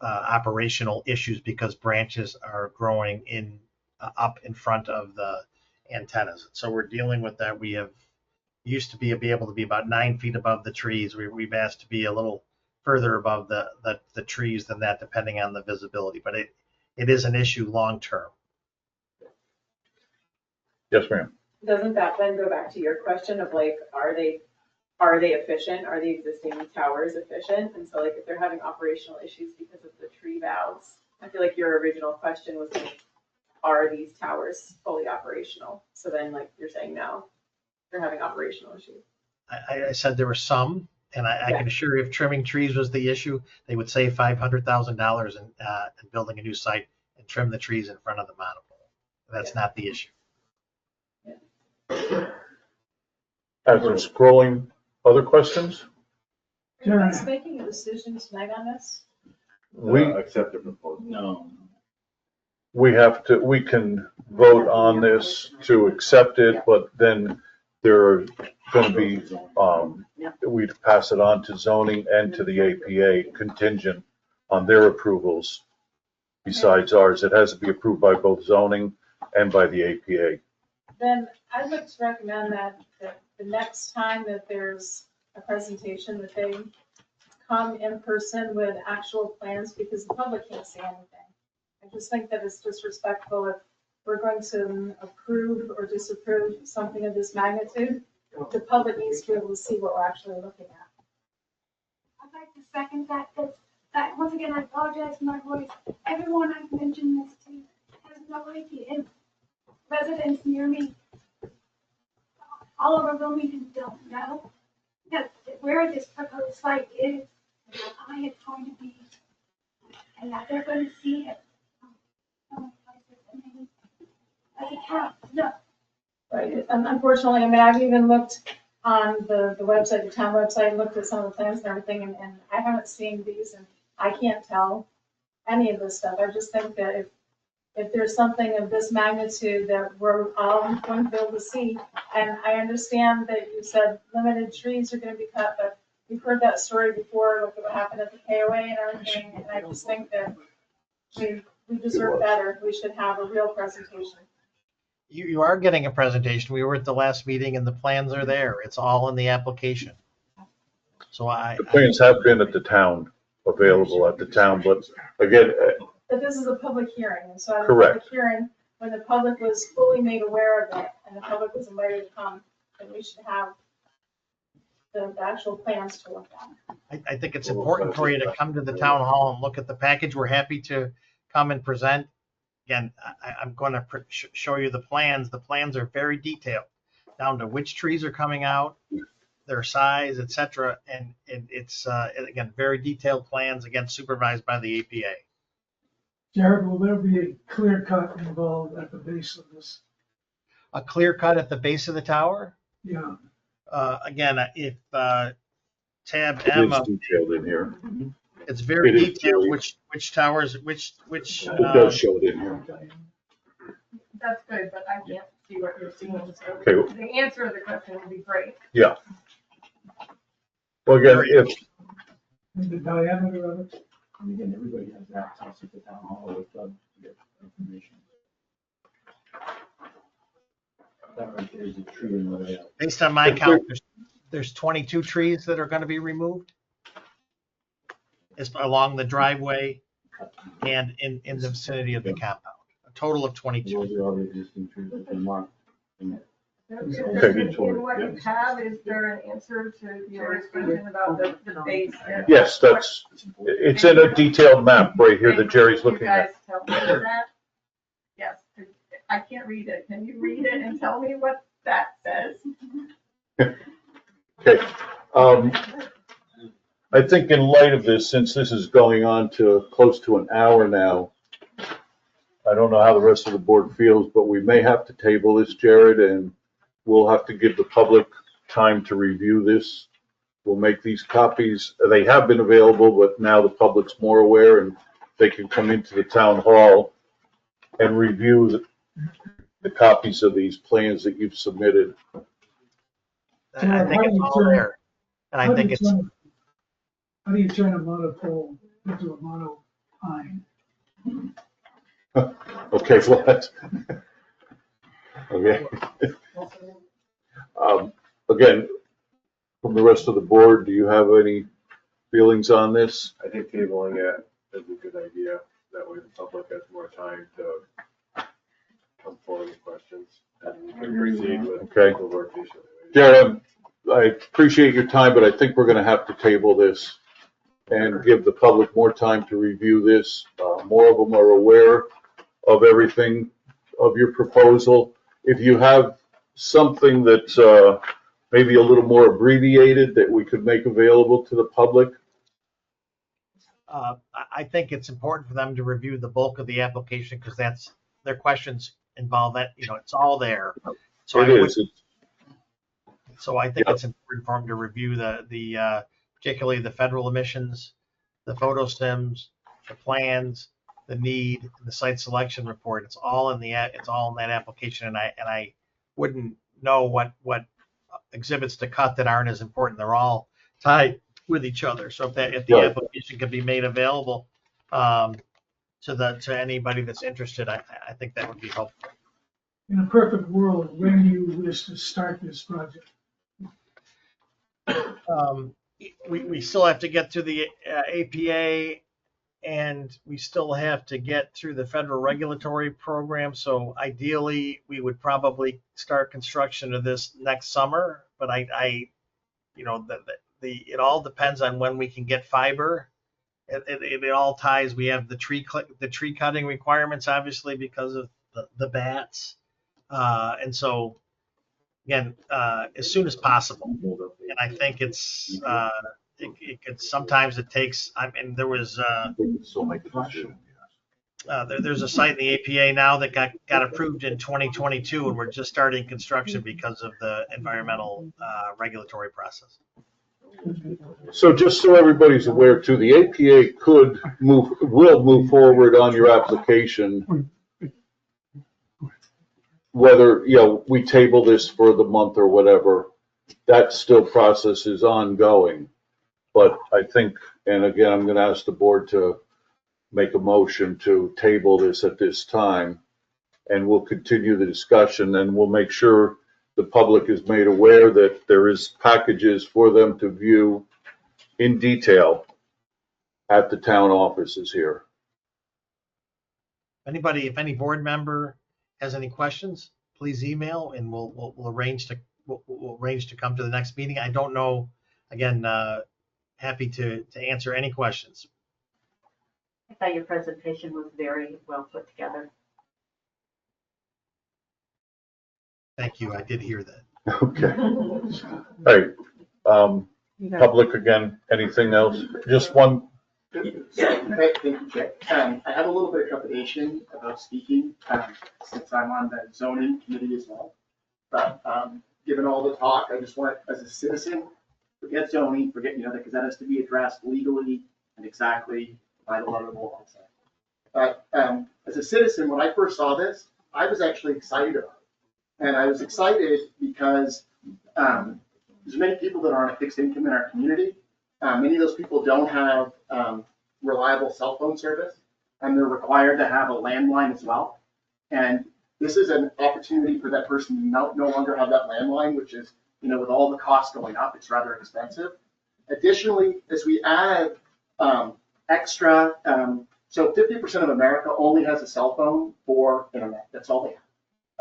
operational issues because branches are growing up in front of the antennas. So we're dealing with that. We used to be able to be about 9 feet above the trees. We've asked to be a little further above the trees than that, depending on the visibility. But it is an issue long term. Yes, ma'am. Doesn't that then go back to your question of like, are they efficient? Are the existing towers efficient? And so like if they're having operational issues because of the tree boughs, I feel like your original question was like, are these towers fully operational? So then like you're saying no, they're having operational issues. I said there were some, and I can assure you if trimming trees was the issue, they would save $500,000 in building a new site and trim the trees in front of the monopole. That's not the issue. As we're scrolling, other questions? Are you guys making a decision tonight on this? We accept the proposal. No. we can vote on this to accept it, but then there are going to be, we'd pass it on to zoning and to the APA contingent on their approvals besides ours. It has to be approved by both zoning and by the APA. Then I'd like to recommend that the next time that there's a presentation, that they come in person with actual plans because the public can't see anything. I just think that it's disrespectful if we're going to approve or disapprove something of this magnitude. The public needs to be able to see what we're actually looking at. I'd like to second that once again, I apologize for my voice. Everyone I've mentioned this to has no idea. Residents near me, all over Wilmington, don't know that where this proposed site is, and how high it's going to be, and that they're going to see it. As a count, no. Right, unfortunately, I mean, I've even looked on the website, the town website, and looked at some of the plans and everything, and I haven't seen these, and I can't tell any of this stuff. I just think that if if there's something of this magnitude that we're all going to be able to see. And I understand that you said limited trees are gonna be cut, but we've heard that story before, look at what happened at the KOA and everything, and I just think that we deserve better. We should have a real presentation. You are getting a presentation. We were at the last meeting and the plans are there. It's all in the application. So The plans have been at the town, available at the town, but again, But this is a public hearing, and so at a Correct. public hearing, when the public was fully made aware of it, and the public was invited to come, then we should have the actual plans to look at. I think it's important for you to come to the town hall and look at the package. We're happy to come and present. Again, I'm going to show you the plans. The plans are very detailed, down to which trees are coming out, their size, et cetera. And it's, again, very detailed plans, again, supervised by the APA. Jared, will there be a clear cut involved at the base of this? A clear cut at the base of the tower? Yeah. Again, if tab it M, is detailed in here. it's very It is detailed very- which towers, which. It does show it in here. That's good, but I can't see what you're seeing. So Okay. the answer to the question would be great. Yeah. Well, again, if, And the diameter of it? And again, everybody has access at the town hall with to get information. That right there is a tree in the way out. Based on my count, there's 22 trees that are going to be removed. It's along the driveway and in the vicinity of the compound. A total of 22. Those are all the existing trees that they marked. in it. In what you have, is there an answer to your question about the base? yes, it's in a detailed map right here that Jerry's looking You guys at. tell me that? Yes, I can't read it. Can you read it and tell me what that says? Okay. I think in light of this, since this is going on to close to an hour now, I don't know how the rest of the board feels, but we may have to table this, Jared, and we'll have to give the public time to review this. We'll make these copies. They have been available, but now the public's more aware and they can come into the town hall and review the copies of these plans that you've submitted. I think it's all there. And I think it's, How do you turn a monopole into a monopine? Okay, well, that's, okay. Again, from the rest of the board, do you have any feelings on this? I think tabling it is a good idea. That way the public has more time to come forward with questions and proceed with Okay. the work issue. Jared, I appreciate your time, but I think we're gonna have to table this and give the public more time to review this. More of them are aware of everything of your proposal. If you have something that's maybe a little more abbreviated that we could make available to the public. I think it's important for them to review the bulk of the application because that's, their questions involve that, it's all there. So So I think it's important for them to review the particularly the federal emissions, the photo stims, the plans, the need, and the site selection report. It's all in that application, and I wouldn't know what exhibits to cut that aren't as important. They're all tied with each other. So if the application can be made available to anybody that's interested, I think that would be helpful. In a perfect world, when do you wish to start this project? We still have to get through the APA, and we still have to get through the federal regulatory program. So ideally, we would probably start construction of this next summer. But it all depends on when we can get fiber. It all ties. We have the tree cutting requirements, obviously, because of the bats, and so. Again, as soon as possible, and I think it's sometimes it takes. I mean, there was there's a site in the APA now that got approved in 2022, and we're just starting construction because of the environmental regulatory process. So just so everybody's aware too, the APA will move forward on your application whether, we table this for the month or whatever, that still process is ongoing. But I think, and again, I'm gonna ask the board to make a motion to table this at this time. And we'll continue the discussion, and we'll make sure the public is made aware that there is packages for them to view in detail at the town offices here. If any board member has any questions, please email and we'll arrange to come to the next meeting. I don't know, again, happy to answer any questions. I thought your presentation was very well put together. Thank you. I did hear that. Okay. All right. Public again, anything else? Just one. Thank you, Chair. I have a little bit of trepidation about speaking since I'm on the zoning committee as well. But given all the talk, I just want, as a citizen, forget zoning, forget, because that has to be addressed legally and exactly by the letter of the law. But as a citizen, when I first saw this, I was actually excited about it. And I was excited because there's many people that are on a fixed income in our community. Many of those people don't have reliable cell phone service, and they're required to have a landline as well. And this is an opportunity for that person to no longer have that landline, which is, with all the costs going up, it's rather expensive. Additionally, as we add extra, so 50% of America only has a cell phone for internet. That's all they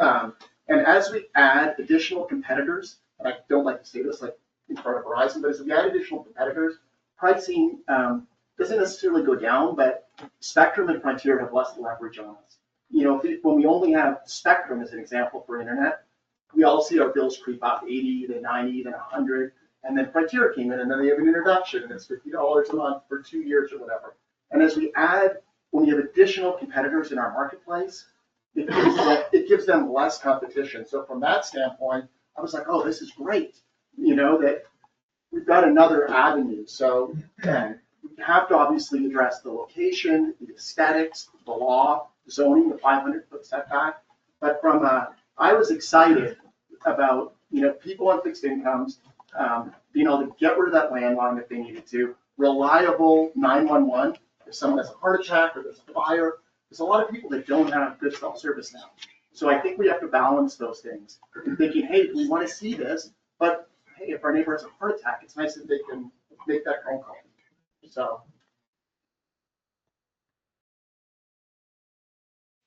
have. And as we add additional competitors, and I don't like to say this like in front of Verizon, but as we add additional competitors, pricing doesn't necessarily go down, but Spectrum and Frontier have less leverage on us. When we only have Spectrum as an example for internet, we all see our bills creep up 80 to 90 to 100, and then Frontier came in, and then they have an introduction, and it's $50 a month for 2 years or whatever. And as we add, when we have additional competitors in our marketplace, it gives them less competition. So from that standpoint, I was like, oh, this is great. That we've got another avenue. So we have to obviously address the location, the aesthetics, the law, zoning, the 500-foot setback. But I was excited about, people on fixed incomes being able to get rid of that landline if they needed to, reliable 911 if someone has a heart attack or there's a fire. There's a lot of people that don't have good cell service now. So I think we have to balance those things. And thinking, hey, we want to see this, but hey, if our neighbor has a heart attack, it's nice that they can make that phone call. So.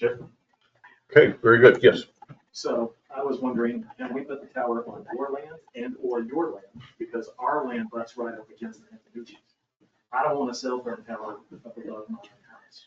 Okay, very good. Yes. So I was wondering, can we put the tower on your land and or your land? Because our land butts right up against the Andalusians. I don't want a cell phone tower up above my house.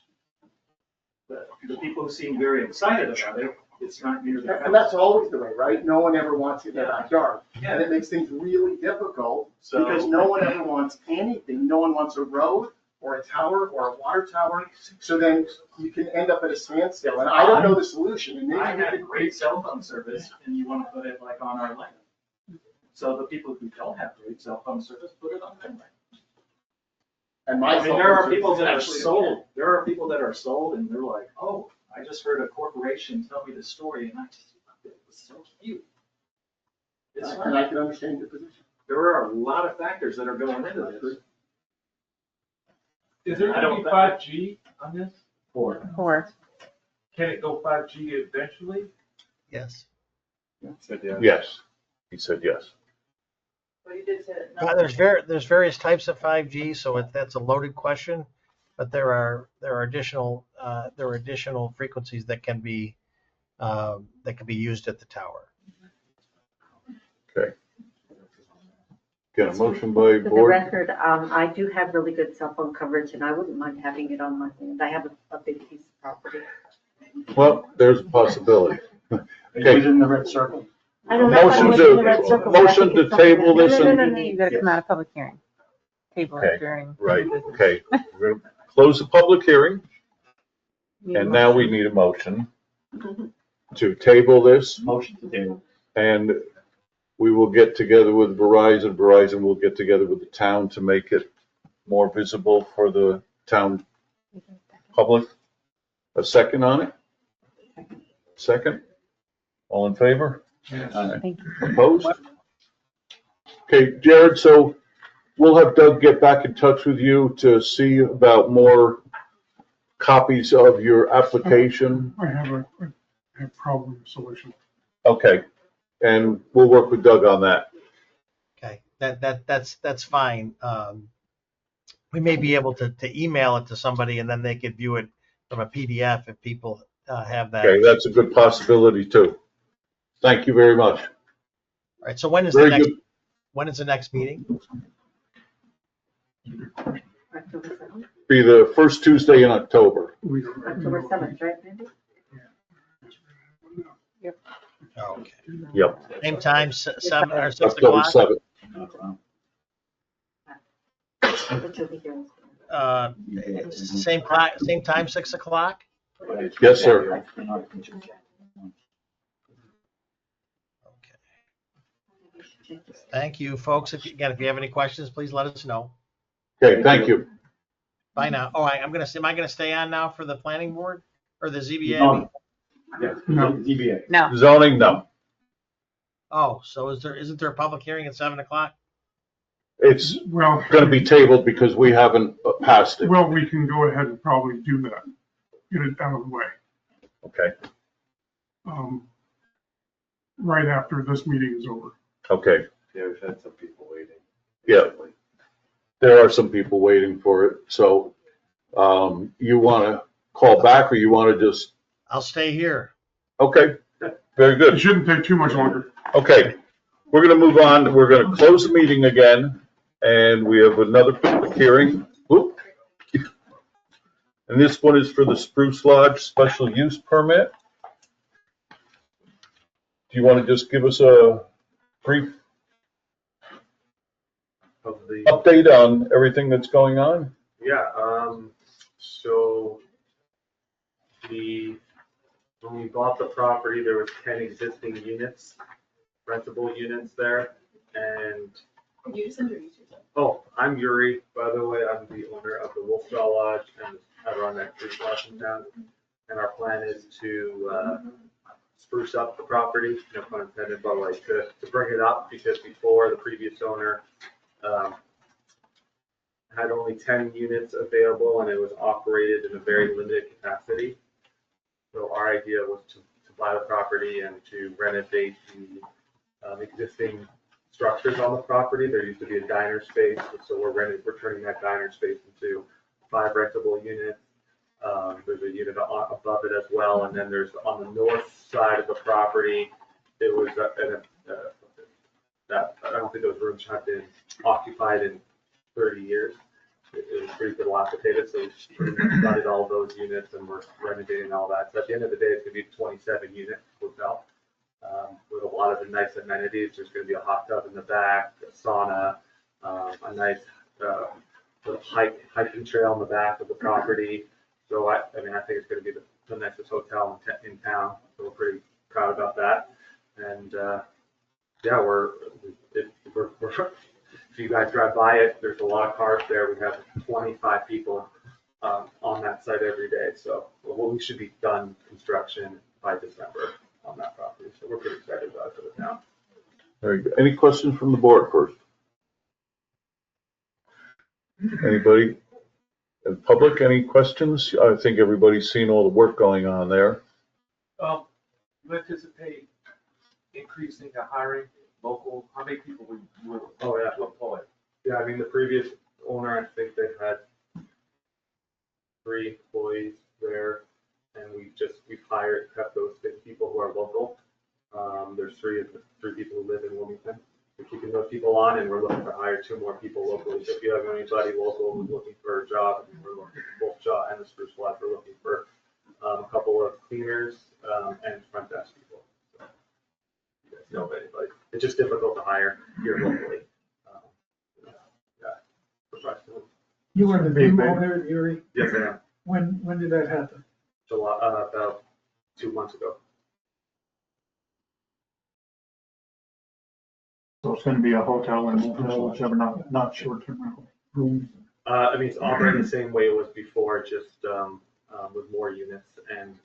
But the people who seem very excited about it, it's not near their house. And that's always the way, right? No one ever wants it in their backyard. Yeah. And it makes things really difficult because no one ever wants anything. No one wants a road or a tower or a water tower. So then you can end up at a standstill. And I don't know the solution. And maybe I have great cell phone service and you want to put it like on our land. So the people who don't have great cell phone service, put it on their land. And there are people that are sold. There are people that are sold and they're like, oh, I just heard a corporation tell me this story and I just thought it was so cute. And I can understand your position. There are a lot of factors that are going into this. Is there going to be 5G on this? 4. Can it go 5G eventually? Yes. Yes. He said yes. Well, you did say that. There's various types of 5G, so that's a loaded question. But there are additional frequencies that can be used at the tower. Okay. Got a motion by For the board. record, I do have really good cell phone coverage, and I wouldn't mind having it on my land. I have a big piece of property. Well, there's a possibility. Okay. in the red circle. I don't know if I'm within the red circle, but I Motion think to it's something table that- this. No, you gotta come out of public hearing. Table Okay, it during. right, okay. We're gonna close the public hearing, and now we need a motion to table this. Motion to table. And we will get together with Verizon. Verizon will get together with the town to make it more visible for the town public. A second on it? Second? All in favor? Thank you. Opposed? Okay, Jared, so we'll have Doug get back in touch with you to see about more copies of your application. I have a problem solution. Okay, and we'll work with Doug on that. Okay, that's fine. We may be able to email it to somebody and then they could view it from a PDF if people have that. Okay, that's a good possibility too. Thank you very much. All right, so when is Very the next, good. when is the next meeting? October 7th? Be the first Tuesday in October. October 7th, right, Mandy? Okay. Yep. Same time, 7 or 6 October o'clock? 7th. But you'll be here. Same time, 6 o'clock? Yes, sir. Thank you, folks. If you have any questions, please let us know. Okay, thank you. Bye now. Oh, am I gonna stay on now for the planning board or the ZBA? No, ZBA. No. Zoning, no. Oh, so isn't there a public hearing at 7 o'clock? It's Well, going to be tabled because we haven't passed it. well, we can go ahead and probably do that. Get it out of the way. Okay, Right after this meeting is over. okay. Yeah, we've had some people waiting. Yeah. There are some people waiting for it. So you want to call back or you want to just, I'll stay here. okay, very It good. shouldn't take too much longer. Okay, we're going to move on. We're going to close the meeting again. And we have another public hearing. Oop. And this one is for the Spruce Lodge special use permit. Do you want to just give us a brief Of the, update on everything that's going on? yeah, so when we bought the property, there was 10 existing units, rentable units there, and Can you just introduce yourself? oh, I'm Yuri, by the way. I'm the owner of the Wolf Jaw Lodge and I run that Spruce Lodge in town. And our plan is to spruce up the property, no pun intended, but like to bring it up because before the previous owner had only 10 units available and it was operated in a very limited capacity. So our idea was to buy the property and to renovate the existing structures on the property. There used to be a diner space, so we're turning that diner space into 5 rentable units. There's a unit above it as well, and then there's on the north side of the property, it was I don't think those rooms have been occupied in 30 years. It was pretty dilapidated, so we gutted all those units and we're renovating all that. So at the end of the day, it's gonna be a 27-unit hotel. With a lot of the nice amenities. There's going to be a hot tub in the back, a sauna, a nice little hiking trail in the back of the property. So I think it's going to be the nicest hotel in town. So we're pretty proud about that. And yeah, if you guys drive by it, there's a lot of cars there. We have 25 people on that site every day. So we should be done construction by December on that property. So we're pretty excited about it for the town. Very good. Any questions from the board first? Anybody in public, any questions? I think everybody's seen all the work going on there. You anticipate increasing the hiring local? How many people would you employ? Yeah, I mean, the previous owner, I think they had 3 employees there. And we've kept those 6 people who are local. There's 3 people who live in Wilmington. We're keeping those people on and we're looking to hire 2 more people locally. So if you have anybody local who's looking for a job, we're looking for Wolf Jaw and the Spruce Lodge. We're looking for a couple of cleaners and front desk people. So you guys know of anybody. It's just difficult to hire here locally. Professionally. You were the new owner, Yuri? Yes, I am. When did that happen? July, about 2 months ago. So it's gonna be a hotel and motel, whichever, not short-term rental rooms. I mean, it's operating the same way it was before, just with more units and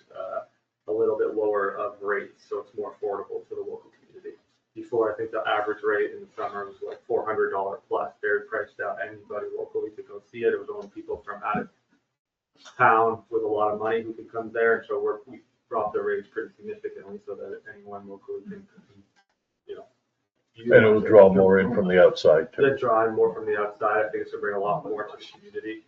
a little bit lower of rates, so it's more affordable to the local community. Before, I think the average rate in the summer was like $400 plus. Very priced out anybody locally to go see it. It was only people from out of town with a lot of money who could come there, and so we dropped the rates pretty significantly so that anyone locally can, you know. And it will draw more in from the outside too. To draw in more from the outside, I think it's gonna bring a lot more to the community.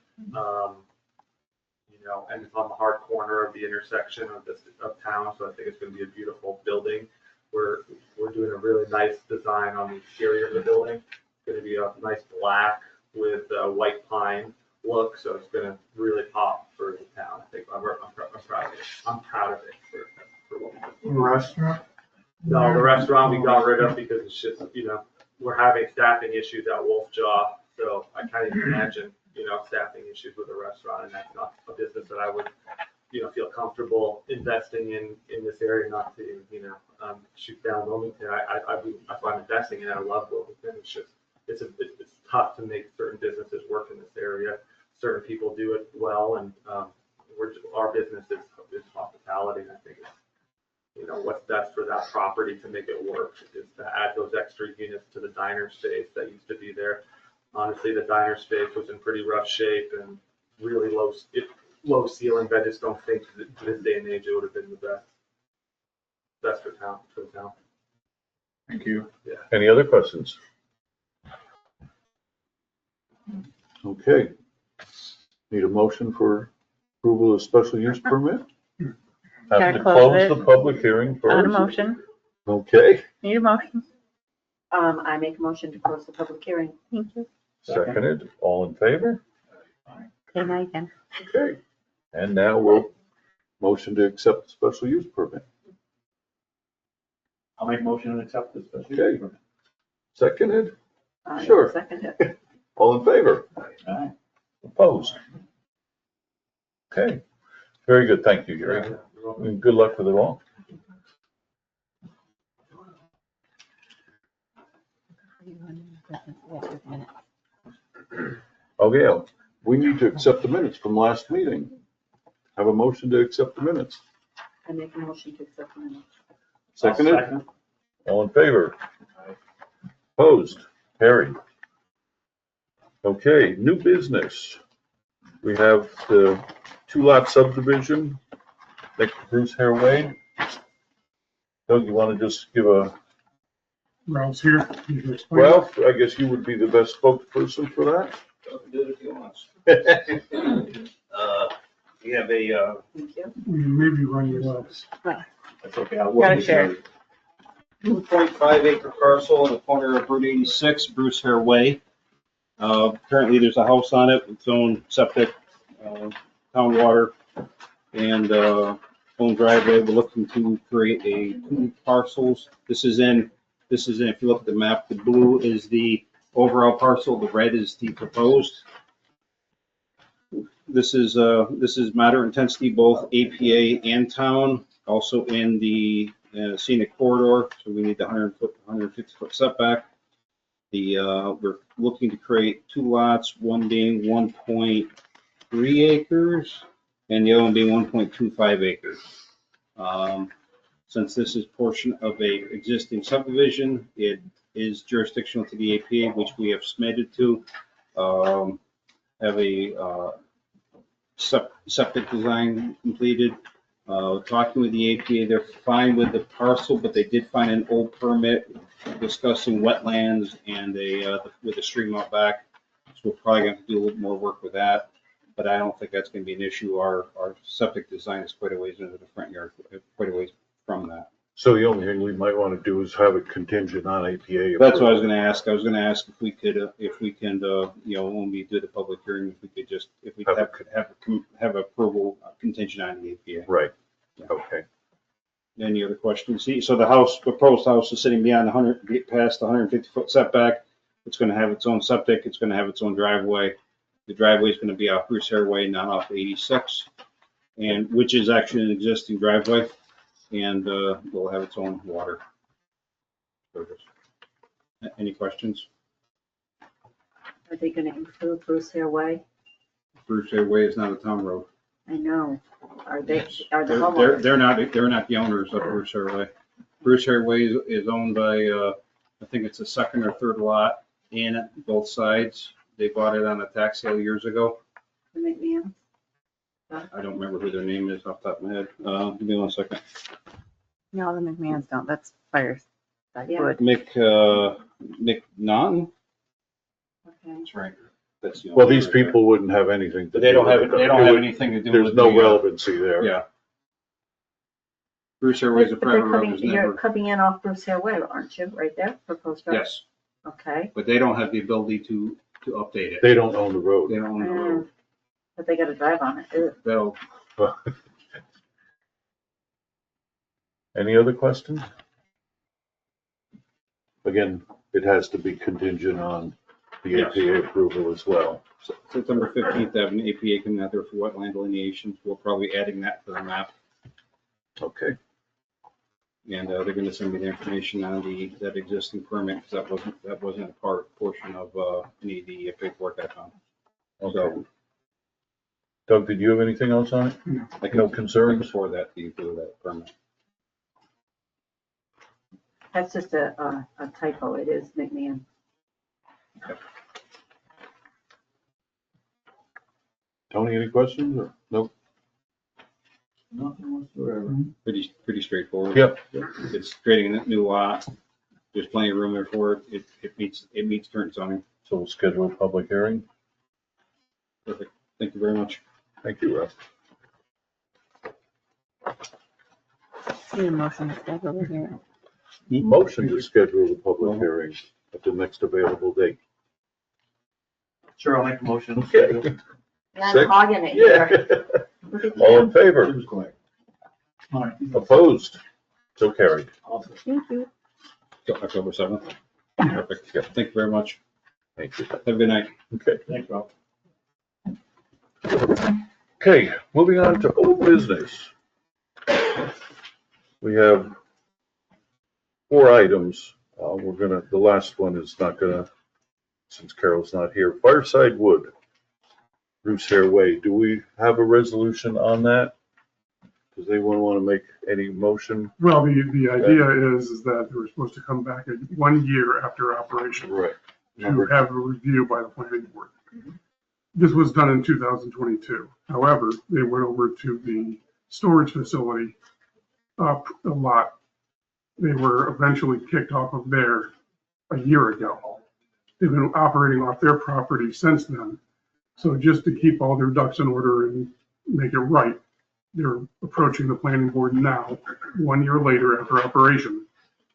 You know, and it's on the hard corner of the intersection of town, so I think it's gonna be a beautiful building. We're doing a really nice design on the exterior of the building. It's gonna be a nice black with a white pine look, so it's gonna really pop for the town. I think I'm proud of it. I'm proud of it for Wilmington. Restaurant? No, the restaurant we got rid of because it's just, you know, we're having staffing issues at Wolf Jaw, so I can't even imagine, you know, staffing issues with a restaurant, and that's not a business that I would, you know, feel comfortable investing in this area, not to, you know, shoot down Wilmington. That's why I'm investing in it. I love Wilmington. It's just, it's tough to make certain businesses work in this area. Certain people do it well, and our business is hospitality, and I think it's, you know, what's best for that property to make it work is to add those extra units to the diner space that used to be there. Honestly, the diner space was in pretty rough shape and really low ceilings. I just don't think to this day and age it would have been the best for the town. Thank you. Yeah. Any other questions? Okay. Need a motion for approval of special use permit? Have Gotta to close close it. the public hearing On a first. motion. Okay, Need a motion. I make a motion to close the public hearing. Thank you. seconded, all in favor? Okay, now you can. Okay, and now we'll motion to accept the special use permit. I'll make a motion and accept this. Okay. Seconded, I Sure. Second it. all in favor? Aye. Opposed? Okay, very good, thank you, Gary. And good luck with it all. Okay, we need to accept the minutes from last meeting. Have a motion to accept the minutes. I make a motion to accept the minutes. Seconded, Second. all in favor? Opposed? Carried. Okay, new business. We have the 2-lot subdivision next to Bruce Hare Way. Doug, you want to just give a, Ralph's here. You can explain. well, I guess you would be the best spokesperson for that. Do it if you want. We have a, Thank you. We may be running low. that's okay, I'll work Gotta with share. you. 2.5 acre parcel in the corner of Route 86, Bruce Hare Way. Currently, there's a house on it, its own septic, town water, and own driveway. We're looking to create 2 parcels. This is in, if you look at the map, the blue is the overall parcel, the red is the proposed. This is moderate intensity, both APA and town, also in the scenic corridor, so we need the 150-foot setback. We're looking to create 2 lots, one being 1.3 acres and the other one being 1.25 acres. Since this is portion of a existing subdivision, it is jurisdictional to the APA, which we have submitted to. Have a septic design completed. Talking with the APA, they're fine with the parcel, but they did find an old permit discussing wetlands and with a stream out back. So we're probably going to do a little more work with that, but I don't think that's going to be an issue. Our septic design is quite a ways into the front yard, quite a ways from that. So the only thing we might want to do is have it contingent on APA. That's what I was going to ask. I was going to ask if we can, you know, when we do the public hearing, if we could have approval contingent on the APA. Right, okay. Any other questions? So the proposed house is sitting beyond past the 150-foot setback. It's going to have its own septic. It's going to have its own driveway. The driveway is going to be off Bruce Hare Way, not off 86, and which is actually an existing driveway, and will have its own water service. Any questions? Are they gonna include Bruce Hare Way? Bruce Hare Way is not a town road. I know. Are the homeowners? They're not the owners of Bruce Hairway. Bruce Hairway is owned by, I think it's a second or third lot in both sides. They bought it on a tax sale years ago. The McMahon? I don't remember who their name is off the top of my head. Give me 1 second. No, the McMahons don't. That's Fireside Yeah. Wood. McNaughton? Okay. That's right. That's the Well, owner these right there. people wouldn't have anything to do. They don't with have, it. they don't have anything to do with There's no the, relevancy there. Yeah. Bruce Hairway is a But they're private road. coming, There's you're never, coming in off Bruce Hill Way, aren't you, right there, proposed road? yes, Okay. but they don't have the ability to update it. They don't own the road. They don't own the road. But they gotta drive on it. Ugh. They'll, Any other questions? Again, it has to be contingent on the Yes. APA approval as well. September 15th, they have an APA coming out there for wetland delineations. We're probably adding that to the map. Okay. And they're going to send me the information on that existing permit, because that wasn't a portion of any of the paperwork I found. Okay. Doug, did you have anything else on it? No concerns? Before that, the that permit. That's just a typo. It is McMahon. Tony, any questions or nope? Nothing whatsoever. Pretty straightforward. Yep. It's creating a new lot. There's plenty of room there for it. It meets current zoning. So we'll schedule a public hearing. Perfect. Thank you very much. Thank you, Russ. Need a motion to schedule the hearing. Motion to schedule the public hearing at the next available date. Sure, I'll make a motion. Okay. I'm Six? hogging it Yeah. here. Look at All you. in favor? It was quick. All right. Opposed? So carried. Awesome. Thank you. Till October 7th. Perfect. Yeah. Thank you very much. Thank you. Have a good night. Okay. Thanks, Rob. Okay, moving on to old business. We have 4 items. The last one is not gonna, since Carol's not here. Fireside Wood, Bruce Hairway. Do we have a resolution on that? Does anyone want to make any motion? Well, the idea is that they were supposed to come back 1 year after operation Right. to have a review by the planning board. This was done in 2022. However, they went over to the storage facility up a lot. They were eventually kicked off of there a year ago. They've been operating off their property since then. So just to keep all their ducks in order and make it right, they're approaching the planning board now, 1 year later after operation,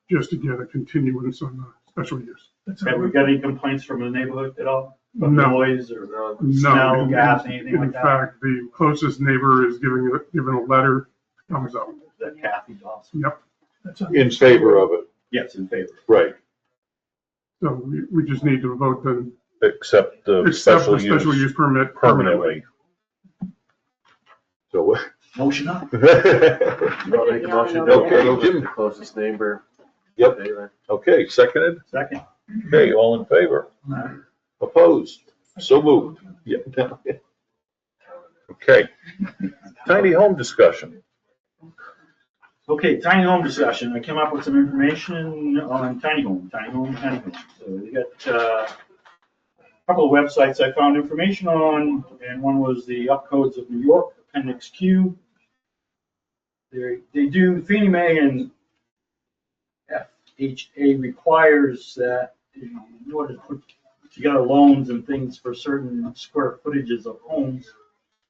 just to get a continuance on the special use. Have we got any complaints from the neighborhood at all? Of No. noise or smell, No, gas, anything like in that? fact, the closest neighbor is giving a letter, thumbs up. That Kathy Dawson. Yep. In favor of it, Yes, in favor. right. So we just need to vote to Accept the accept special the special use permit permanently. So. Motion up. I'll make a motion to Okay, approve Jim. the closest neighbor. Yep. Okay, seconded? Second. Okay, all in favor? Opposed? So moved. Yeah. Okay. Tiny home discussion. Okay, tiny home discussion. I came up with some information on tiny home. So we got a couple of websites I found information on, and one was the Upcodes of New York, Appendix Q. They do, Fannie Mae and FHA requires that in order to put together loans and things for certain square footages of homes,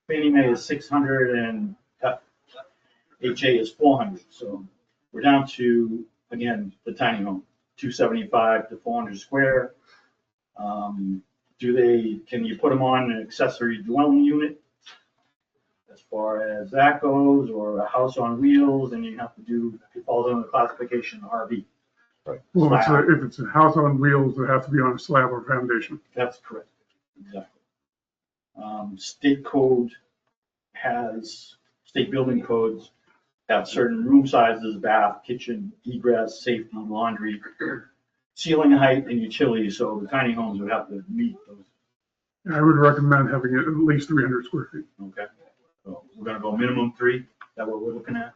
Fannie Mae is 600 and FHA is 400. So we're down to, again, the tiny home, 275 to 400 square. Can you put them on an accessory dwelling unit? As far as that goes, or a house on wheels, and you have to do, it falls under the classification of RV. Right. Well, if it's a house on wheels, it has to be on a slab or foundation. That's correct, exactly. State code state building codes have certain room sizes, bath, kitchen, egress, safety, laundry, ceiling height, and utilities, so the tiny homes would have to meet those. I would recommend having it at least 300 square feet. Okay. So we're gonna go minimum 3, is that what we're looking at?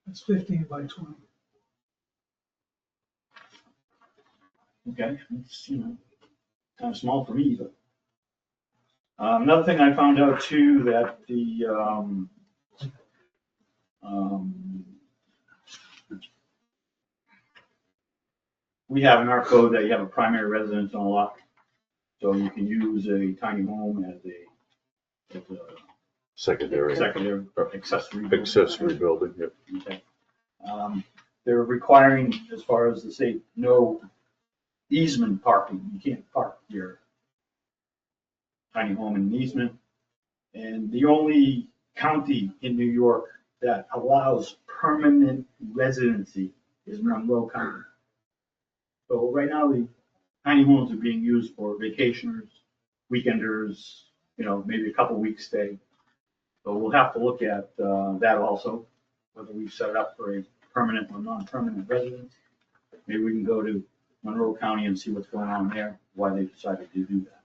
It's 15 by 20. Okay, it's, kind of small for me, but. Another thing I found out too, that the, we have in our code that you have a primary residence on a lot. So you can use a tiny home as a Secondary. secondary accessory. building. Accessory building, yep. Okay. They're requiring, as far as the state, no easement parking. You can't park your tiny home in an easement. And the only county in New York that allows permanent residency is Monroe County. So right now, the tiny homes are being used for vacationers, weekenders, maybe a couple weeks stay. So we'll have to look at that also, whether we set it up for a permanent or non-permanent residence. Maybe we can go to Monroe County and see what's going on there, why they decided to do that.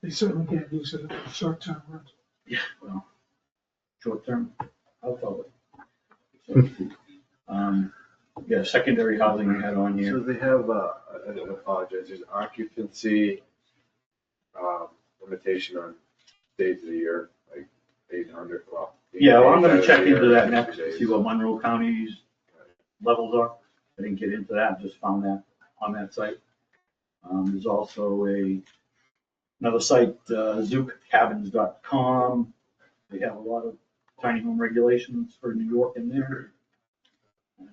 They certainly can't use it as a short-term rental. Yeah, well, short term, I'll follow it. So, yeah, secondary housing I had on So here. they have, I apologize, there's occupancy, limitation on days of the year, like 800, well. Yeah, well, I'm gonna 800 check a year, into that next to days. see what Monroe County's levels are. I didn't get into that, just found that on that site. There's also another site, zookcabins.com. They have a lot of tiny home regulations for New York in there. I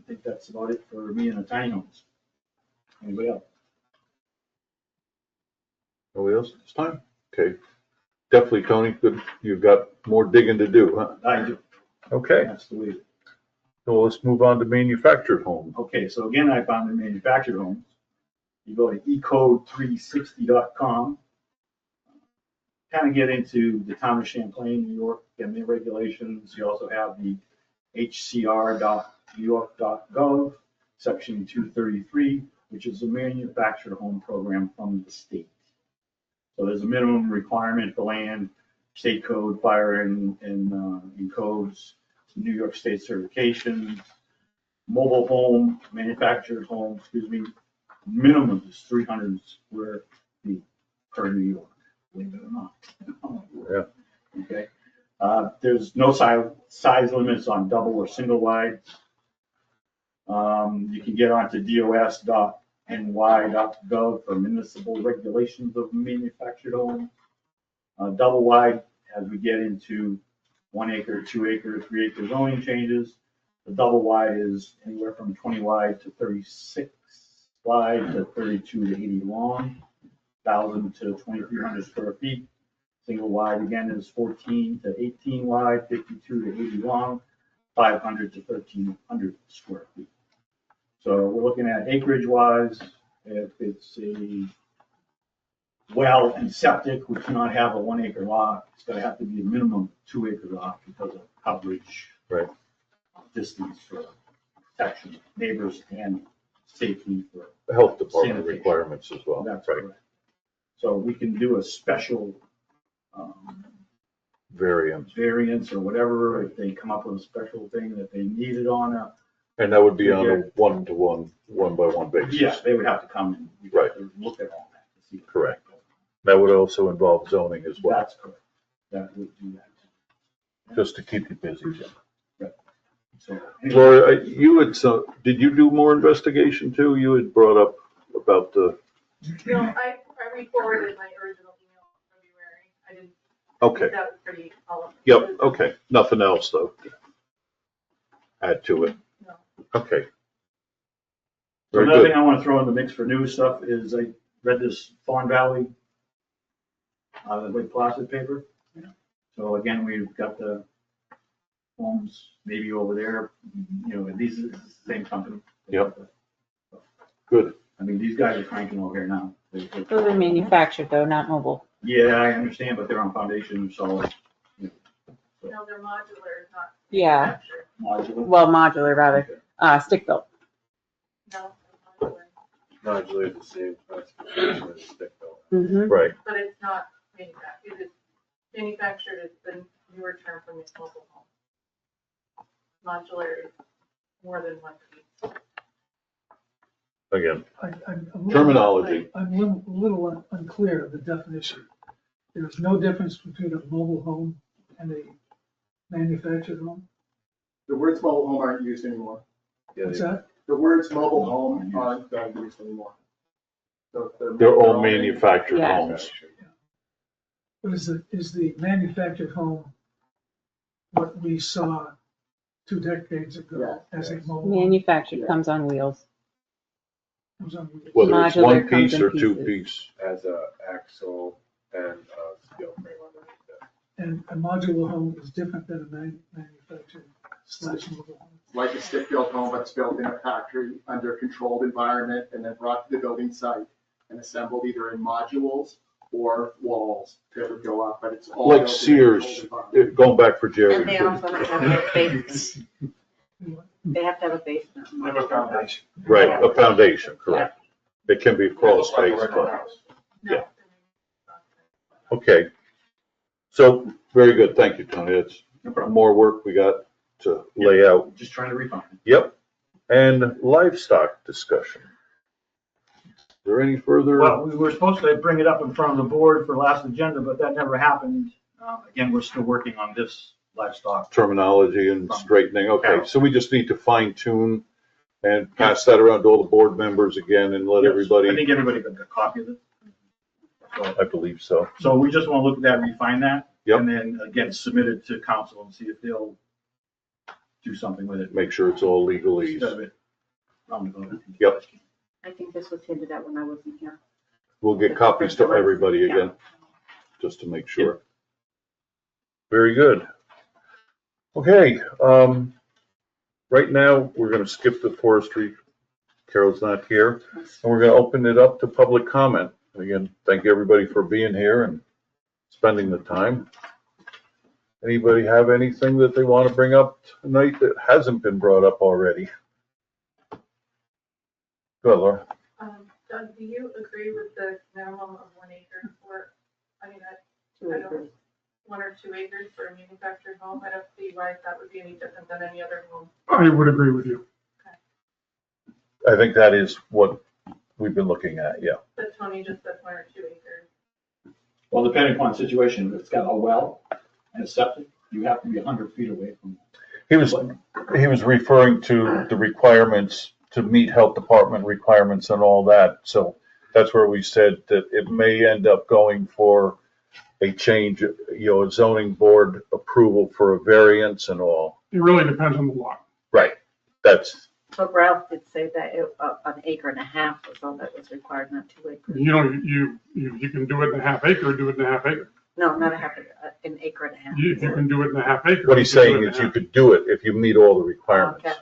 think that's about it for me and the tiny homes. Anybody else? Nobody else this time? Okay. Definitely, Tony, good. You've got more digging to do, huh? I do. Okay. That's the way. So let's move on to manufactured homes. Okay, so again, I found the manufactured homes. You go to ecode360.com. Kind of get into the town of Champlain, New York, and their regulations. You also have the hcr.newyork.gov, section 233, which is a manufactured home program from the state. So there's a minimum requirement for land, state code, fire and codes, New York State certifications, mobile home, manufactured home, minimum is 300 square feet per New York, believe it or not. Yeah. Okay. There's no size limits on double or single wide. You can get onto dos.ny.gov for municipal regulations of manufactured homes. Double wide, as we get into 1 acre, 2 acre, 3 acre zoning changes. The double wide is anywhere from 20 wide to 36 wide to 32 to 80 long, 1,000 to 2,300 square feet. Single wide again is 14 to 18 wide, 52 to 80 long, 500 to 1,300 square feet. So we're looking at acreage wise, if it's a well and septic, we cannot have a 1 acre lot. It's gonna have to be a minimum 2 acre lot because of coverage. Right. Distance for protection, of neighbors and safety for. Health department sanitation. requirements as well. That's right. correct. So we can do a special variance or whatever, if they come up with a special thing that they needed on a. And that would be on a 1-to-1, 1-by-1 basis. Yes, they would have to come and we'd have to look at all that to see. Correct. That would also involve zoning as well. That's correct. That would do that. Just to keep you busy, Jim. Right. So. Laura, did you do more investigation too? You had brought up about the. No, I re-forwarded my original email from February. I didn't. Okay. That was pretty all. Yep, okay. Nothing else though. Add to it. No. Okay. So Very another good. thing I want to throw in the mix for new stuff is I read this Fawn Valley, the Lake Placid paper. So again, we've got the homes maybe over there, these are the same company. Yep. Good. I mean, these guys are cranking over here now. Those are manufactured though, not mobile. Yeah, I understand, but they're on foundation, so. No, they're modular, not. Yeah. Modular. Well, modular rather, stick built. No. Modular is the same classification as stick built. Right. But it's not manufactured, it is manufactured is the newer term for mobile home. Modular is more than one piece. Again, I'm a little- terminology. I'm a little unclear of the definition. There's no difference between a mobile home and a manufactured home? The words mobile home aren't used anymore. What's that? The words mobile home aren't used anymore. So They're all manufactured Yeah. homes. But is the manufactured home what we saw 2 decades ago as a mobile home? Manufactured comes on wheels. Comes on wheels. Whether it's Modular one comes piece in or two pieces. piece. As a axle and a steel frame underneath it. And a modular home is different than a manufactured / mobile home. Like a stick-built home, but it's built in a factory under a controlled environment and then brought to the building site and assembled either in modules or walls to go up, but it's all. Like built in a Sears, controlled environment. going back for Jerry. And they also have to have a basement. They have to have a basement. Have a foundation. Right, a foundation, correct. It can be a crawl space, but, yeah. Okay. So, very good, thank you, Tony. It's more work we got to lay out. Just trying to refine. Yep. And livestock discussion. Is there any further? Well, we were supposed to bring it up in front of the board for last agenda, but that never happened. Again, we're still working on this livestock. Terminology and straightening, okay, so we just need to fine tune and pass that around to all the board members again and let Yes, everybody. I think everybody got a copy of it. So, I believe so. so we just want to look at that, refine that. Yep. And then again, submit it to council and see if they'll do something with it. Make sure it's all legally. Instead of it roundabout. Yep, I think this was hinted at when I wasn't here. we'll get copies to everybody again, just to make sure. Very good. Okay, right now, we're gonna skip the forestry. Carol's not here, and we're gonna open it up to public comment. Again, thank you everybody for being here and spending the time. Anybody have anything that they want to bring up tonight that hasn't been brought up already? Go ahead, Laura. Doug, do you agree with the minimum of 1 acre for, I mean, 2 acres. 1 or 2 acres for a manufactured home? I don't see why that would be any different than any other home. I would agree with you. I think that is what we've been looking at, yeah. But Tony just said 1 or 2 acres. Well, depending upon the situation, if it's got a well and a septic, you have to be 100 feet away from. He was referring to the requirements to meet health department requirements and all that. So that's where we said that it may end up going for a change, a zoning board approval for a variance and all. It really depends on the lot. Right, that's, But Ralph did say that an acre and a half was all that was required, not 2 acres. You can do it in a half acre, do it in a half acre. No, not a half, an acre and a half. You can do it in a half acre. what he's you can do saying it in is a you half. could do it if you meet all the requirements. Okay.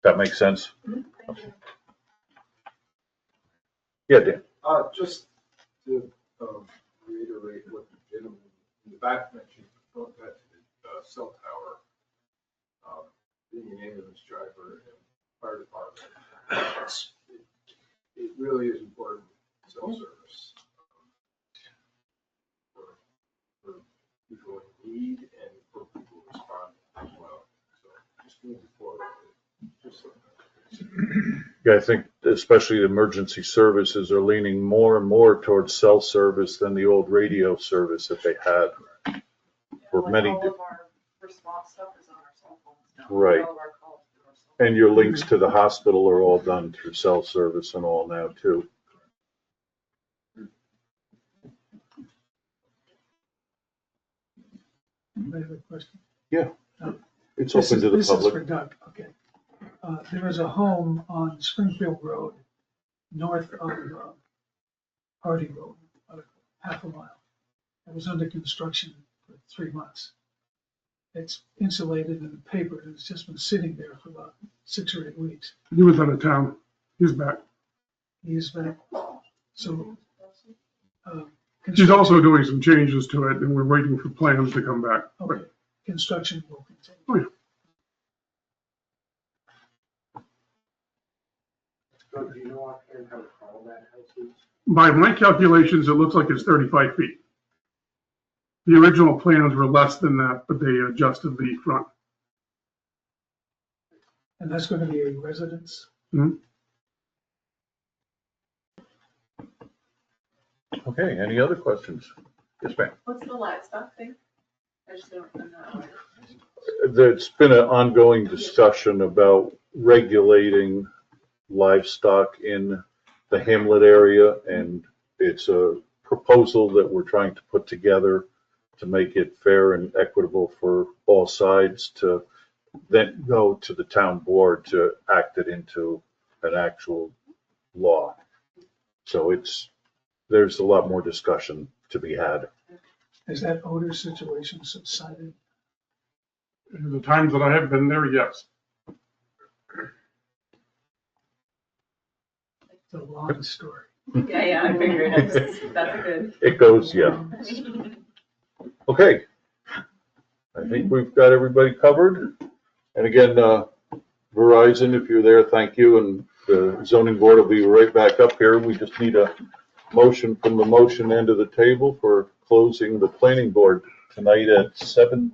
That makes sense? Yeah, Dan. Just to reiterate what the gentleman in the back mentioned, going back to the cell tower, being an ambulance driver and fire department, it really is important, cell service. For people in need and for people responding as well. So just moving forward. Yeah, I think especially the emergency services are leaning more and more towards cell service than the old radio service that they had for many. All of our response stuff is on our cell phones now. Right. All of our calls through our cell phones. And your links to the hospital are all done through cell service and all now too. I have a question. Yeah. It's This open to the This is for public. Doug, okay. There is a home on Springfield Road, north of Hardy Road, about half a mile. It was under construction for 3 months. It's insulated and papered, and it's just been sitting there for about 6 or 8 weeks. He was out of town. He's back. He's back. So, She's also doing some changes to it, and we're waiting for plans to come back. okay, construction will continue. Oh, yeah. So do you know offhand how tall that house is? By my calculations, it looks like it's 35 feet. The original plans were less than that, but they adjusted the front. And that's going to be a residence? Okay, any other questions? Yes, ma'am. What's the livestock thing? I just don't know. There's been an ongoing discussion about regulating livestock in the Hamlet area, and it's a proposal that we're trying to put together to make it fair and equitable for all sides, to then go to the town board to act it into an actual law. So there's a lot more discussion to be had. Has that odor situation subsided? The times that I have been there, yes. It's a long story. Yeah, I figured that's a good. It goes, yeah. Okay. I think we've got everybody covered. And again, Verizon, if you're there, thank you. And the zoning board will be right back up here. We just need a motion from the motion end of the table for closing the planning board tonight at 7:30.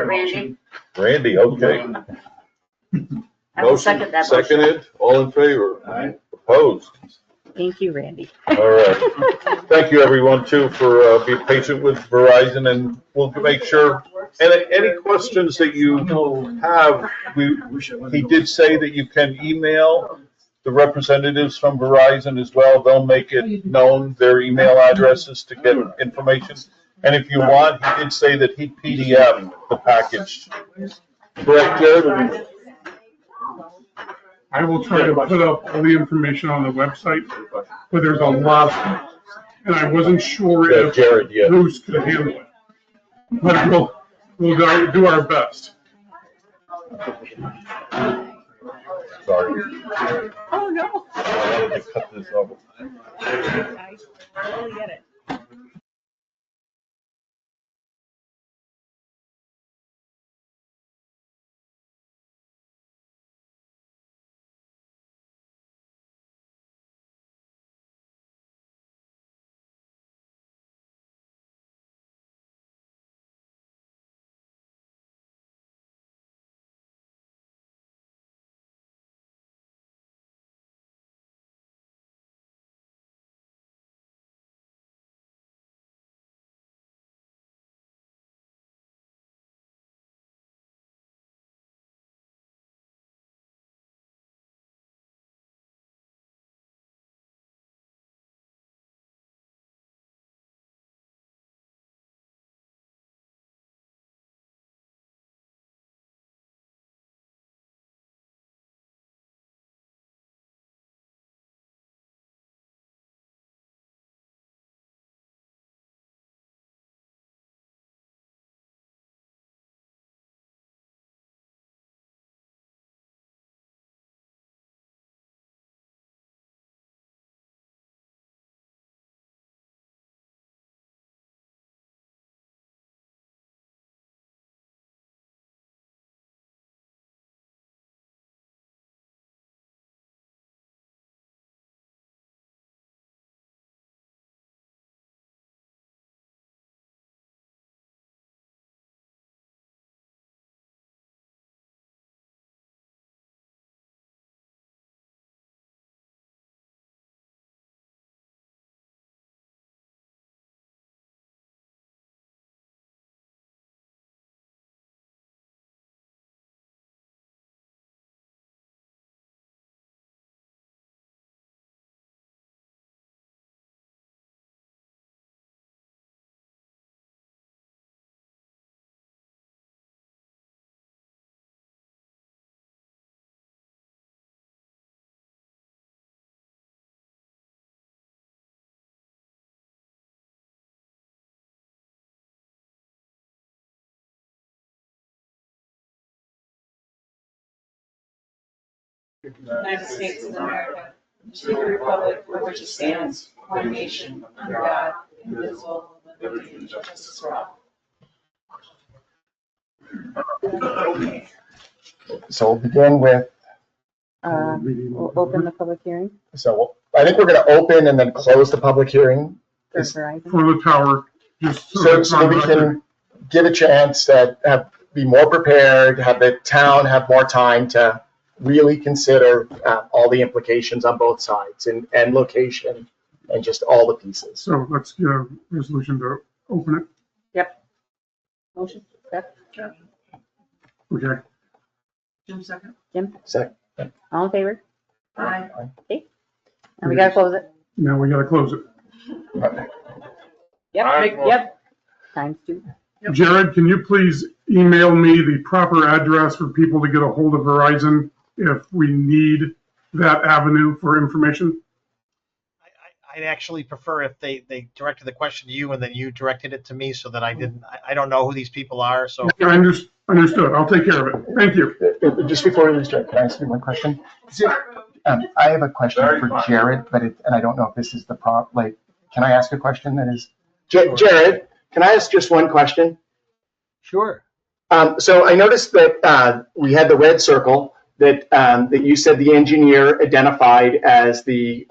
Randy. Randy, okay. I will second that motion. Seconded, all in favor? Aye. Opposed? Thank you, Randy. All right. Thank you, everyone, too, for being patient with Verizon, and we'll make sure, and any questions that you have, he did say that you can email the representatives from Verizon as well. They'll make it known their email addresses to get information. And if you want, he did say that he'd PDF the package. Correct, Jared? I will try to put up all the information on the website, but there's a lot, and I wasn't sure Yeah, if Jared, yeah. Bruce could handle it. But we'll do our best. Sorry. Oh, no. I wanted to cut this off. I totally get it. United States of America, to the republic for which it stands, one nation, under God, indivisible, with liberty and justice for all. So we'll begin with We'll open the public hearing So I think we're gonna open and then close the public hearing. for Is- Verizon. For the tower, just so So, it's so on we record. can give a chance to be more prepared, have the town have more time to really consider all the implications on both sides and location and just all the pieces. So let's get a resolution to open it. Motion, Beth, Okay. Jim second. Jim, Second. all in favor? Aye. Okay. And we gotta close it. Now we gotta close it. Yep. Times two. Jared, can you please email me the proper address for people to get a hold of Verizon if we need that avenue for information? I'd actually prefer if they directed the question to you and then you directed it to me so that I don't know who these people are, so. I understood. I'll take care of it. Thank you. Just before we lose Jared, can I ask you one question? I have a question for Jared, and I don't know if this is the can I ask a question that is? Jared, can I ask just one question? Sure. So I noticed that we had the red circle that you said the engineer identified as the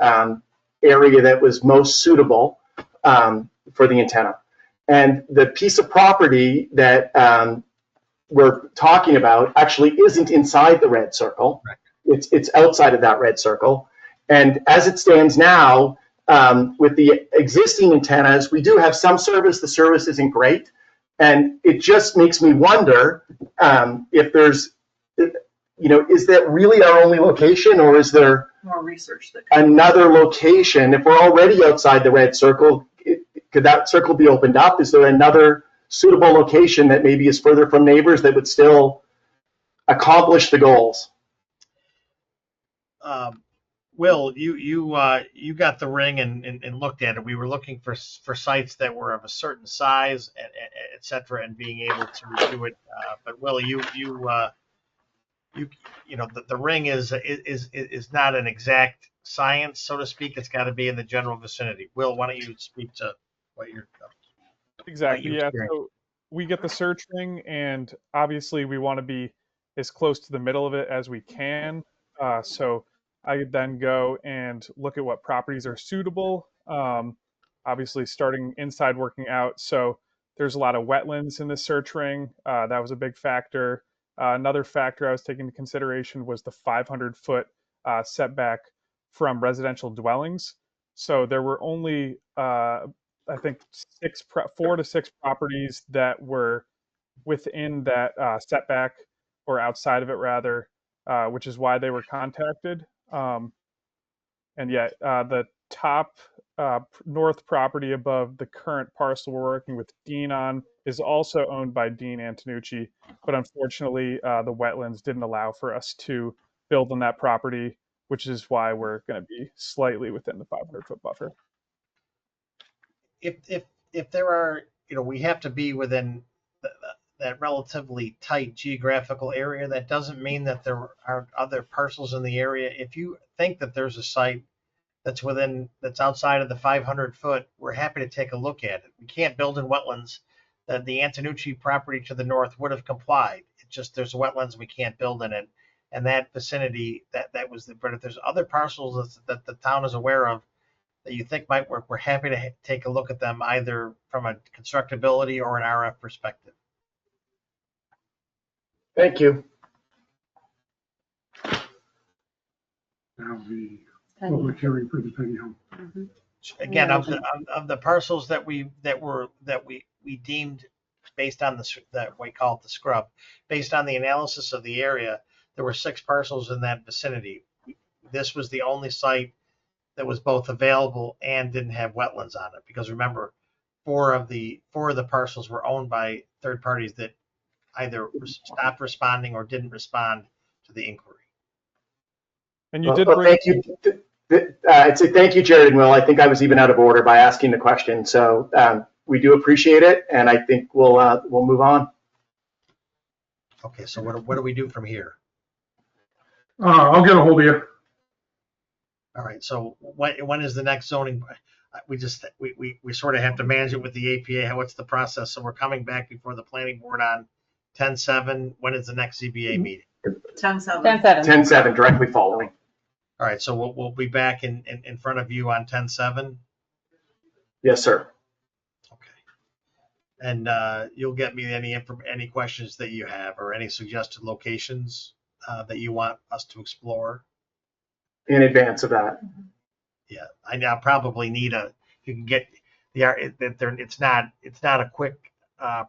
area that was most suitable for the antenna. And the piece of property that we're talking about actually isn't inside the red circle. Right. It's outside of that red circle. And as it stands now, with the existing antennas, we do have some service. The service isn't great. And it just makes me wonder if there's, is that really our only location, or is there More research that. another location? If we're already outside the red circle, could that circle be opened up? Is there another suitable location that maybe is further from neighbors that would still accomplish the goals? Will, you got the ring and looked at it. We were looking for sites that were of a certain size, et cetera, and being able to do it. But Will, the ring is not an exact science, so to speak. It's got to be in the general vicinity. Will, why don't you speak to what you're Exactly. Yeah. So we get the search ring, and obviously we want to be as close to the middle of it as we can. So I could then go and look at what properties are suitable. Obviously, starting inside, working out. So there's a lot of wetlands in this search ring. That was a big factor. Another factor I was taking into consideration was the 500-foot setback from residential dwellings. So there were only, I think, 4 to 6 properties that were within that setback, or outside of it rather, which is why they were contacted. And yet the top north property above the current parcel we're working with Dean on is also owned by Dean Antonucci, but unfortunately the wetlands didn't allow for us to build on that property, which is why we're going to be slightly within the 500-foot buffer. If there are, we have to be within that relatively tight geographical area. That doesn't mean that there aren't other parcels in the area. If you think that there's a site that's outside of the 500-foot, we're happy to take a look at it. We can't build in wetlands. That the Antonucci property to the north would have complied. It's just there's wetlands, we can't build in it. And that vicinity, that was but if there's other parcels that the town is aware of that you think might work, we're happy to take a look at them, either from a constructability or an RF perspective. Thank you. Now the public hearing for the tiny home. Mm-hmm. Again, of the parcels that we deemed, based on that we call it the scrub, based on the analysis of the area, there were 6 parcels in that vicinity. This was the only site that was both available and didn't have wetlands on it, because remember, 4 of the parcels were owned by third parties that either stopped responding or didn't respond to the inquiry. And you did thank you. I'd say thank you, Jared and Will. I think I was even out of order by asking the question. So we do appreciate it, and I think we'll move on. Okay, so what do we do from here? I'll get a hold of you. All right, so when is the next zoning? We sort of have to manage it with the APA. What's the process? So we're coming back before the planning board on 10/7. When is the next ZBA meeting? 10-7. 10-7, directly following. All right, so we'll be back in front of you on 10-7. Yes, sir. And you'll get me any questions that you have or any suggested locations that you want us to explore. In advance of that. Yeah, I now probably need you can get it's not a quick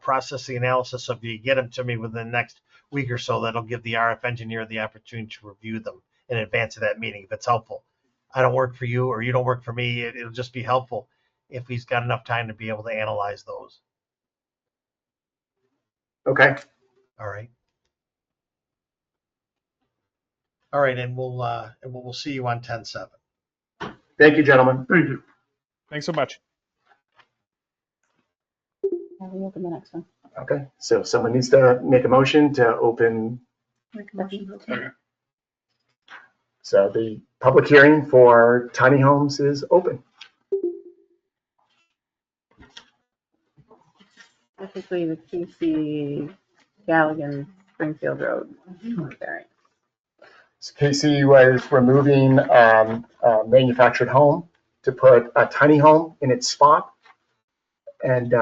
processing analysis. So if you get them to me within the next week or so, that'll give the RF engineer the opportunity to review them in advance of that meeting if it's helpful. I don't work for you or you don't work for me. It'll just be helpful if he's got enough time to be able to analyze those. Okay. All right. All right, and we'll see you on 10-7. Thank you, gentlemen. Thank you. Thanks so much. Now we open the next one. Okay, so someone needs to make a motion to open. So the public hearing for tiny homes is open. Specifically the PC Galligan Springfield Road variance. So Casey was removing a manufactured home to put a tiny home in its spot. And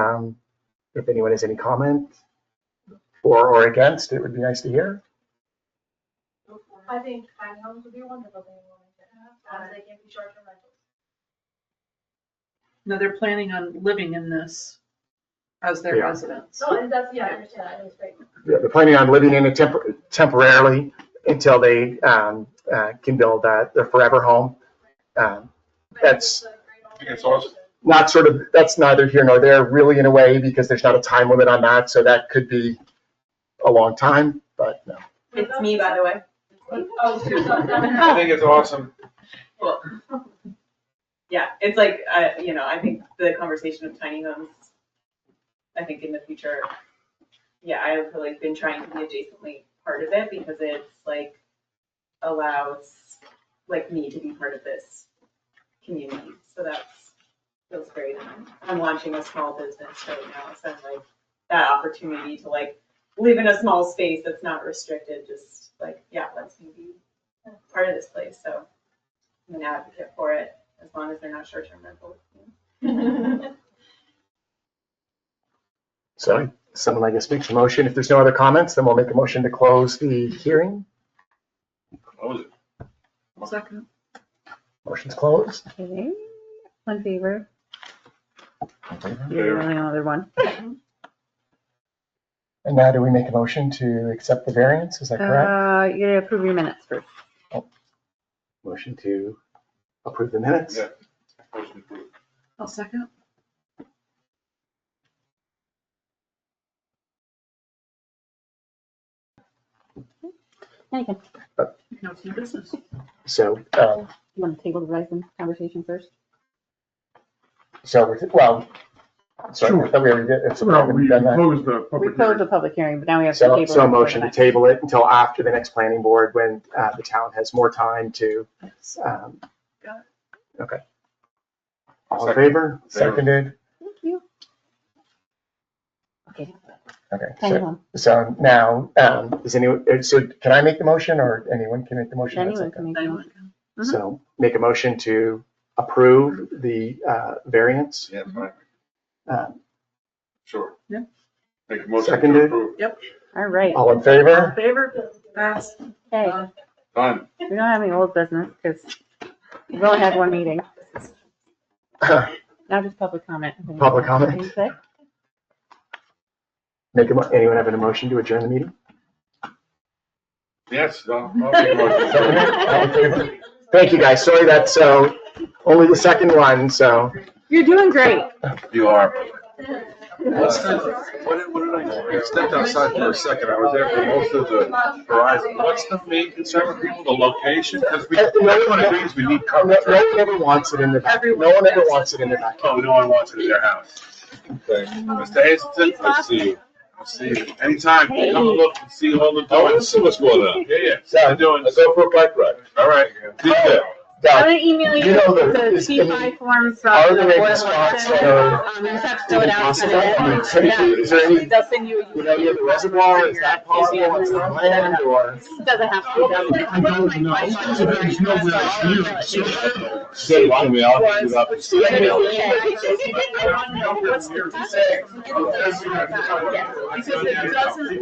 if anyone has any comment for or against, it would be nice to hear. I think tiny homes would be a wonderful thing in Wilmington, as they can be short-term rentals. No, they're planning on living in this as their Yeah. residence. So, and that's, yeah, I understand, I think it's great. Yeah, they're planning on living in it temporarily until they can build their forever home. That's not that's neither here nor there really in a way, because there's not a time limit on that. So that could be a long time, but no. It's me, by the way. Oh, I think it's awesome. Well, yeah, it's like, I think the conversation of tiny homes, I think in the future, yeah, I've like been trying to be adjacently part of it because it's like allows like me to be part of this community. So feels great. I'm launching a small business right now, so I'm like that opportunity to like live in a small space that's not restricted, just like, yeah, lets me be part of this place. So I'm an advocate for it, as long as they're not short-term rentals. So someone like to speak to the motion. If there's no other comments, then we'll make a motion to close the hearing. Close it. Second. Motion's closed. Okay, one favor. Okay. You're the only other one. And now do we make a motion to accept the variance? Is that correct? You gotta approve your minutes first. Motion to approve the minutes? Yeah. Motion approved. I'll second. Anything. No, it's new business. So, You want to table the Verizon conversation first? sorry, Sure. I thought we already did. So Well, we've we done that. closed the We public closed hearing. the public hearing, but now we have to So, table. so a it for motion the to next- table it until after the next planning board when the town has more time to. Okay. All in favor? Seconded? Thank you. Okay. Okay. Tiny home. So now, so can I make the motion or anyone can make the motion? Anyone can make a motion. Mhm. So make a motion to approve the variance. Yeah, fine. Sure. Yeah. Make a motion to Seconded? approve. Yep. All right. All in favor? Favor? Pass. Okay. Done. We don't have any old business because we've only had one meeting. Now just public comment. Public comment. Anything to say? Anyone having a motion to adjourn the meeting? Yes, I'll make a motion. Seconded? All in favor? Thank you, guys. Sorry that's only the second one, so. You're doing great. You are. What did I do? I stepped outside for a second. I was there for most of the horizon. What's the main concern with people? The location? Because everyone agrees we need coverage. No one ever wants it in their backyard. No one ever wants it in their backyard. Oh, no one wants it in their house. Okay. Mr. Hazelton, I see you. I'll see you. Anytime. Come and look and see all the doors. I want to see what's going on. Yeah, yeah. So, How you doing? Let's go for a bike ride. All right. See you there. I'm gonna email you You know, the there's- T5 form from Are the there Board any of spots Elections. that are? You just have to fill it out, send it in. I mean, frankly, is there any, They'll send you. you know, near the reservoir, is that possible on some land or? It doesn't have to be done. I don't know. There's nowhere near. Say what? Can we all do that? Okay. What's the percent? Because it doesn't.